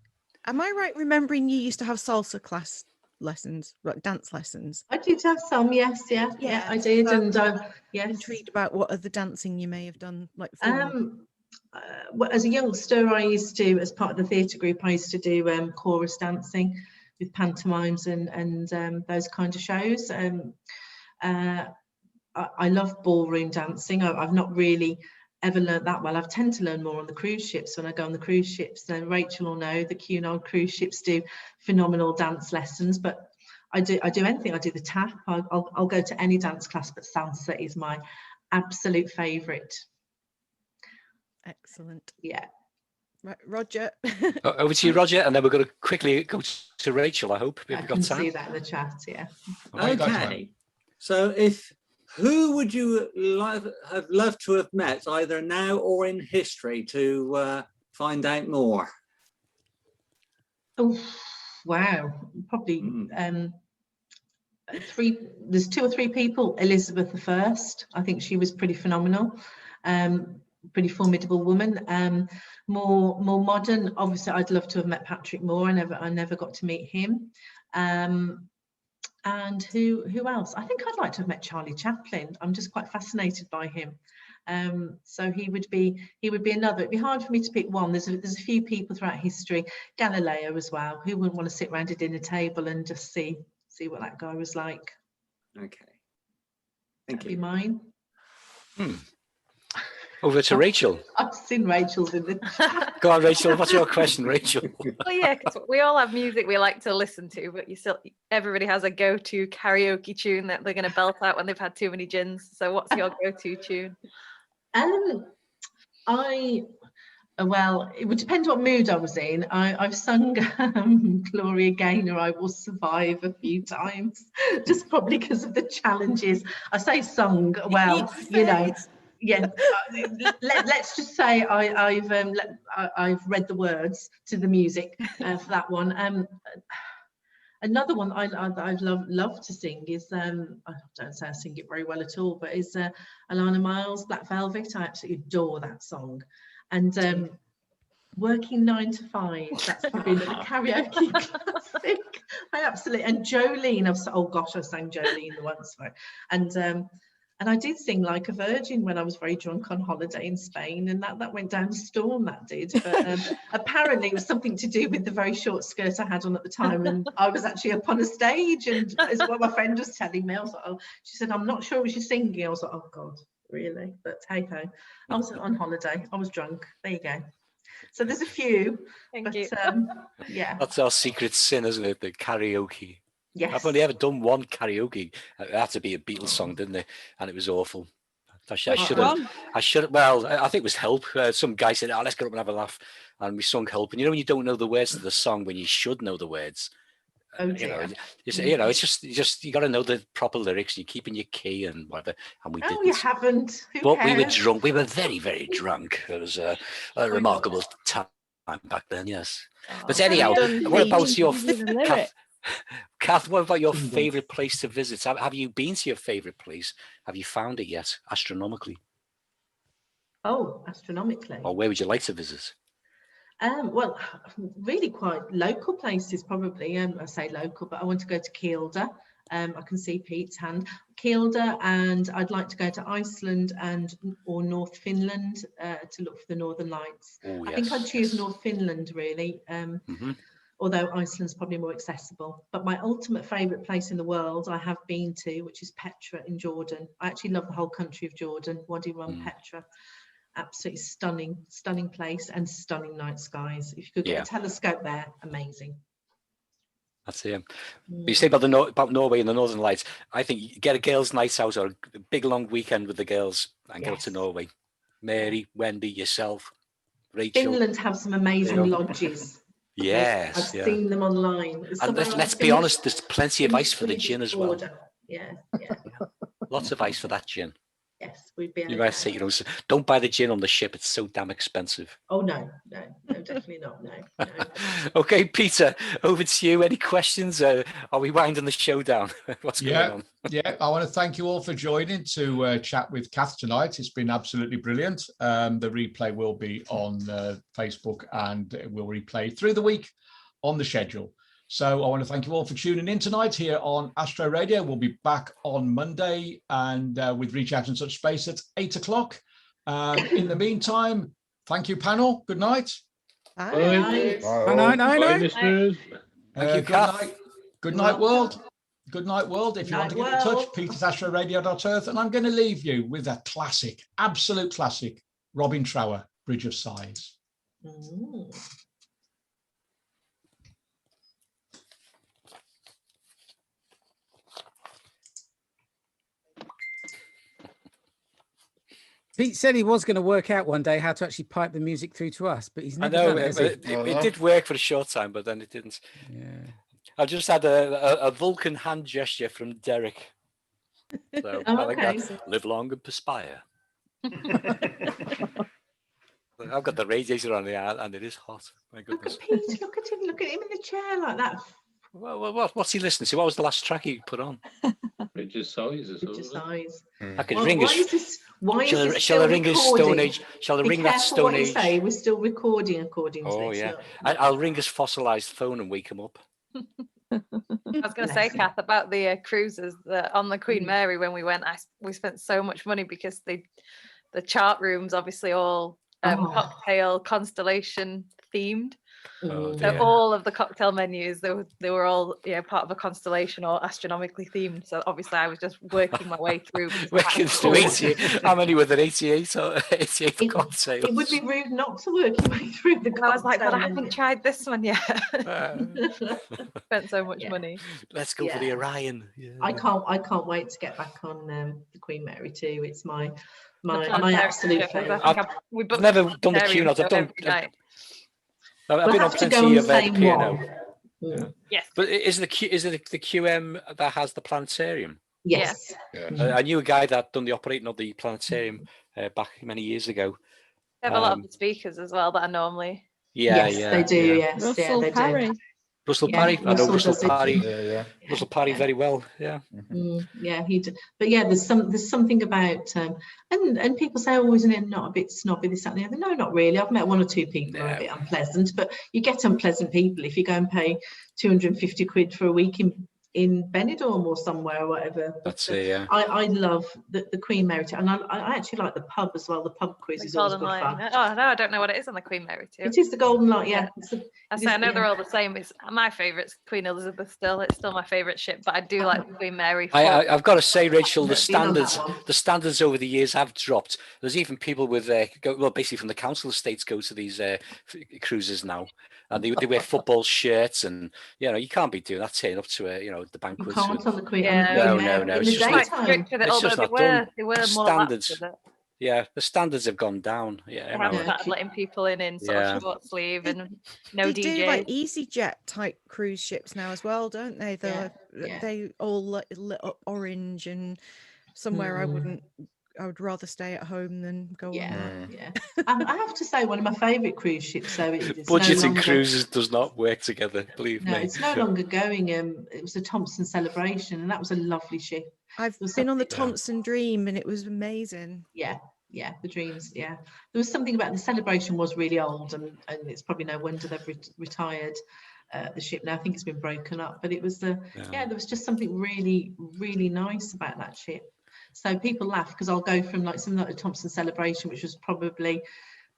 I right remembering you used to have salsa class lessons, like dance lessons? I did have some, yes, yeah, I did, and yes. Intrigued about what other dancing you may have done, like. Well, as a youngster, I used to, as part of the theatre group, I used to do chorus dancing with pantomimes and those kind of shows. I love ballroom dancing. I've not really ever learned that well. I tend to learn more on the cruise ships when I go on the cruise ships. Rachel will know the Cunard cruise ships do phenomenal dance lessons, but I do anything. I do the tap. I'll go to any dance class, but salsa is my absolute favourite. Excellent. Yeah. Right, Roger. Over to you, Roger, and then we're going to quickly go to Rachel. I hope we've got time. See that in the chat. Yeah. Okay. So, who would you have loved to have met, either now or in history, to find out more? Oh, wow! Probably three. There's 2 or 3 people. Elizabeth I. I think she was pretty phenomenal. Pretty formidable woman. More modern, obviously I'd love to have met Patrick Moore. I never got to meet him. And who else? I think I'd like to have met Charlie Chaplin. I'm just quite fascinated by him. So he would be another. It'd be hard for me to pick one. There's a few people throughout history. Galileo as well. Who wouldn't want to sit around a dinner table and just see what that guy was like? Okay. Thank you. That'd be mine. Over to Rachel. I've seen Rachel's in the chat. Go on, Rachel. What's your question, Rachel? Well, yeah, because we all have music we like to listen to, but everybody has a go-to karaoke tune that they're going to belt out when they've had too many gins. So, what's your go-to tune? Well, it would depend what mood I was in. I've sung Gloria Gaynor, I Will Survive a few times, just probably because of the challenges. I say sung, well, you know. Yeah, let's just say I've read the words to the music for that one. Another one I'd love to sing is I don't say I sing it very well at all, but is Alana Miles' Black Velvet. I absolutely adore that song, and Working 9 to 5. That's probably the karaoke classic. I absolutely, and Jolene. I sang Jolene once, and I did sing Like a Virgin when I was very drunk on holiday in Spain, and that went down a storm, that did. But apparently it was something to do with the very short skirt I had on at the time, and I was actually up on a stage, and as what my friend was telling me, I was like, oh, she said, I'm not sure what she's singing. I was like, oh God, really? But hey ho, I was on holiday, I was drunk. There you go. So there's a few. Thank you. Yeah. That's our secret sin, isn't it? The karaoke. Yes. I've only ever done one karaoke. It had to be a Beatles song, didn't it? And it was awful. I should have. Well, I think it was Help. Some guy said, "Oh, let's get up and have a laugh," and we sung Help. And you know when you don't know the words to the song when you should know the words. Oh dear. It's just you got to know the proper lyrics. You keep in your key and whatever. And we didn't. Oh, you haven't. But we were drunk. We were very, very drunk. It was a remarkable time back then. Yes. But anyhow, what about your Cath, what about your favourite place to visit? Have you been to your favourite place? Have you found it yet, astronomically? Oh, astronomically. Or where would you like to visit? Well, really quite local places, probably. I say local, but I want to go to Kielder. I can see Pete's hand. Kielder, and I'd like to go to Iceland or North Finland to look for the Northern Lights. Oh, yes, I think I'd choose North Finland, really. Although Iceland's probably more accessible. But my ultimate favourite place in the world I have been to, which is Petra in Jordan. I actually love the whole country of Jordan, Wadi Rum, Petra. Absolutely stunning place and stunning night skies. If you could get a telescope there, amazing. That's it. You say about Norway and the Northern Lights. I think get a girls' night out or a big long weekend with the girls and go to Norway. Mary, Wendy, yourself, Rachel. Finland have some amazing lodges. Yes, I've seen them online. And let's be honest, there's plenty of ice for the gin as well. Yeah. Lots of ice for that gin. Yes, we'd be. You might say, don't buy the gin on the ship. It's so damn expensive. Oh no. definitely not. No. Okay, Peter, over to you. Any questions? Are we winding the show down? What's going on? Yeah, I want to thank you all for joining to chat with Cath tonight. It's been absolutely brilliant. The replay will be on Facebook, and it will replay through the week on the schedule. So I want to thank you all for tuning in tonight here on Astro Radio. We'll be back on Monday and with Reach Out in Such Space at 8 o'clock. In the meantime, thank you, panel. Good night. Bye. Bye, listeners. Thank you, good Cath. night. Good night, world. Good night, world. If you want to get in touch, petersastroradio.earth. And I'm going to leave you with a classic, absolute classic, Robin Trower, Bridge of Sighs. Pete said he was going to work out one day how to actually pipe the music through to us, but he's never done it, has he? It did work for a short time, but then it didn't. Yeah. I just had a Vulcan hand gesture from Derek. So I think that's live long and perspire. I've got the radiator on the air and it is hot. My goodness. Look at Pete, look at him in the chair like that. What's he listening to? What was the last track he put on? Bridge of Sighs. I could ring us. Shall I ring his Stone Age? Shall I ring that Stone Age? Say. We're still recording according to this. Oh yeah, I'll ring his fossilized phone and wake him up. I was going to say, Cath, about the cruises on the Queen Mary when we went. We spent so much money because the chart rooms obviously all cocktail constellation themed. So all of the cocktail menus, they were all part of a constellation or astronomically themed. So obviously I was just working my way through. Working through 88. How many were there? 88 or 88 cocktails? It would be rude not to work your way through the cocktail. I was like, but I haven't tried this one yet. Spent so much money. Let's go for the Orion. Yeah. I can't wait to get back on the Queen Mary too. It's my absolute favourite. I've never done the Q-Note. I've been on plenty of the P&O. Yes. But is it the QM that has the planetarium? Yes. I knew a guy that done the operating of the planetarium back many years ago. They have a lot of the speakers as well that are normally. They do. Yes. Russell Parry. Russell Parry. I know Russell Parry. Russell Parry very well. Yeah. Yeah, he did. But yeah, there's something about and people say, oh, isn't it not a bit snobby, this, that, and the other? No, not really. I've met one or two people who are a bit unpleasant, but you get unpleasant people if you go and pay 250 quid for a week in Benidorm or somewhere or whatever. That's it, yeah. I love the Queen Mary too, and I actually like the pub as well. The pub quiz is always good fun. Oh no, I don't know what it is on the Queen Mary too. It is the Golden Light, yeah. I know they're all the same. It's my favourite's Queen Elizabeth still. It's still my favourite ship, but I do like the Queen Mary. I've got to say, Rachel, the standards over the years have dropped. There's even people with basically from the council estates go to these cruises now. And they wear football shirts, and you can't be doing that. Turning up to the banquets. You can't on the Queen. No. It's just not done. They were more standards. Yeah, the standards have gone down. Yeah, they haven't started letting people in sort of short sleeve and no they DJ. Do like EasyJet type cruise ships now as well, don't they? They all lit up orange, and somewhere I would rather stay at home than go on that. I have to say, one of my favourite cruise ships. So budget and cruises does not work together. Believe me. It's no longer going. It was the Thompson Celebration, and that was a lovely ship. I've been on the Thompson Dream, and it was amazing. Yeah, the Dreams. Yeah, there was something about the Celebration was really old, and it's probably no wonder they've retired the ship now. I think it's been broken up, but it was there was just something really, really nice about that ship. So people laugh because I'll go from like something like the Thompson Celebration, which was probably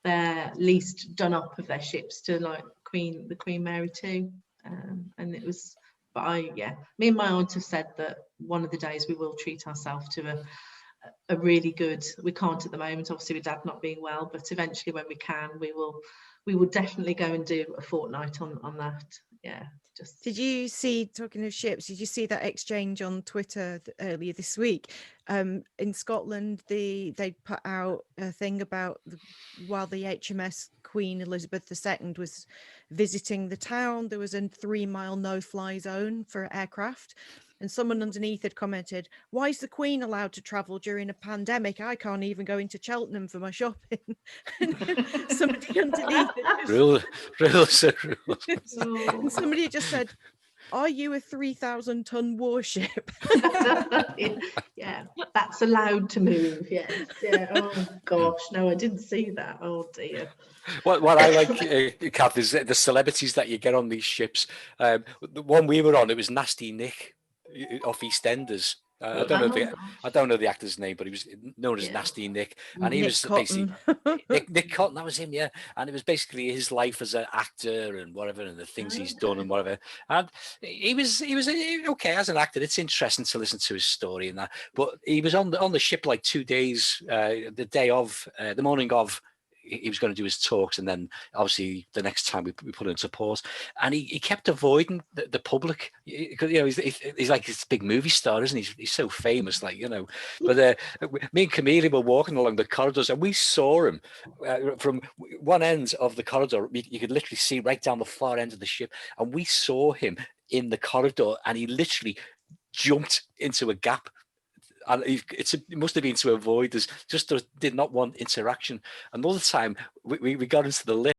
their least done up of their ships, to like the Queen Mary too. And it was, me and my aunt have said that one of the days we will treat ourselves to a really good. We can't at the moment, obviously with Dad not being well, but eventually when we can, we will definitely go and do a fortnight on that. Yeah. Did you see, talking of ships, did you see that exchange on Twitter earlier this week? In Scotland, they put out a thing about while the HMS Queen Elizabeth II was visiting the town, there was a 3-mile no-fly zone for aircraft. And someone underneath had commented, "Why is the Queen allowed to travel during a pandemic? I can't even go into Cheltenham for my shopping." And somebody underneath it rules. and somebody just said, "Are you a 3,000-ton warship?" Yeah, that's allowed to move. Yes. Yeah. Oh gosh, no, I didn't see that. Oh dear. What I like, Cath, is the celebrities that you get on these ships. The one we were on, it was Nasty Nick off EastEnders. I don't know the actor's name, but he was known as Nasty Nick, and he Nick was Cotton. basically Nick Cotton. That was him, yeah. And it was basically his life as an actor and whatever, and the things he's done and whatever. And he was okay as an actor. It's interesting to listen to his story and that. But he was on the ship like 2 days, the morning of. He was going to do his talks, and then obviously the next time we put into pause, and he kept avoiding the public because he's like this big movie star, isn't he? He's so famous, like But me and Camille were walking along the corridors, and we saw him from one end of the corridor. You could literally see right down the far end of the ship, and we saw him in the corridor, and he literally jumped into a gap. And it must have been to avoid us, just did not want interaction. Another time we got into the lift.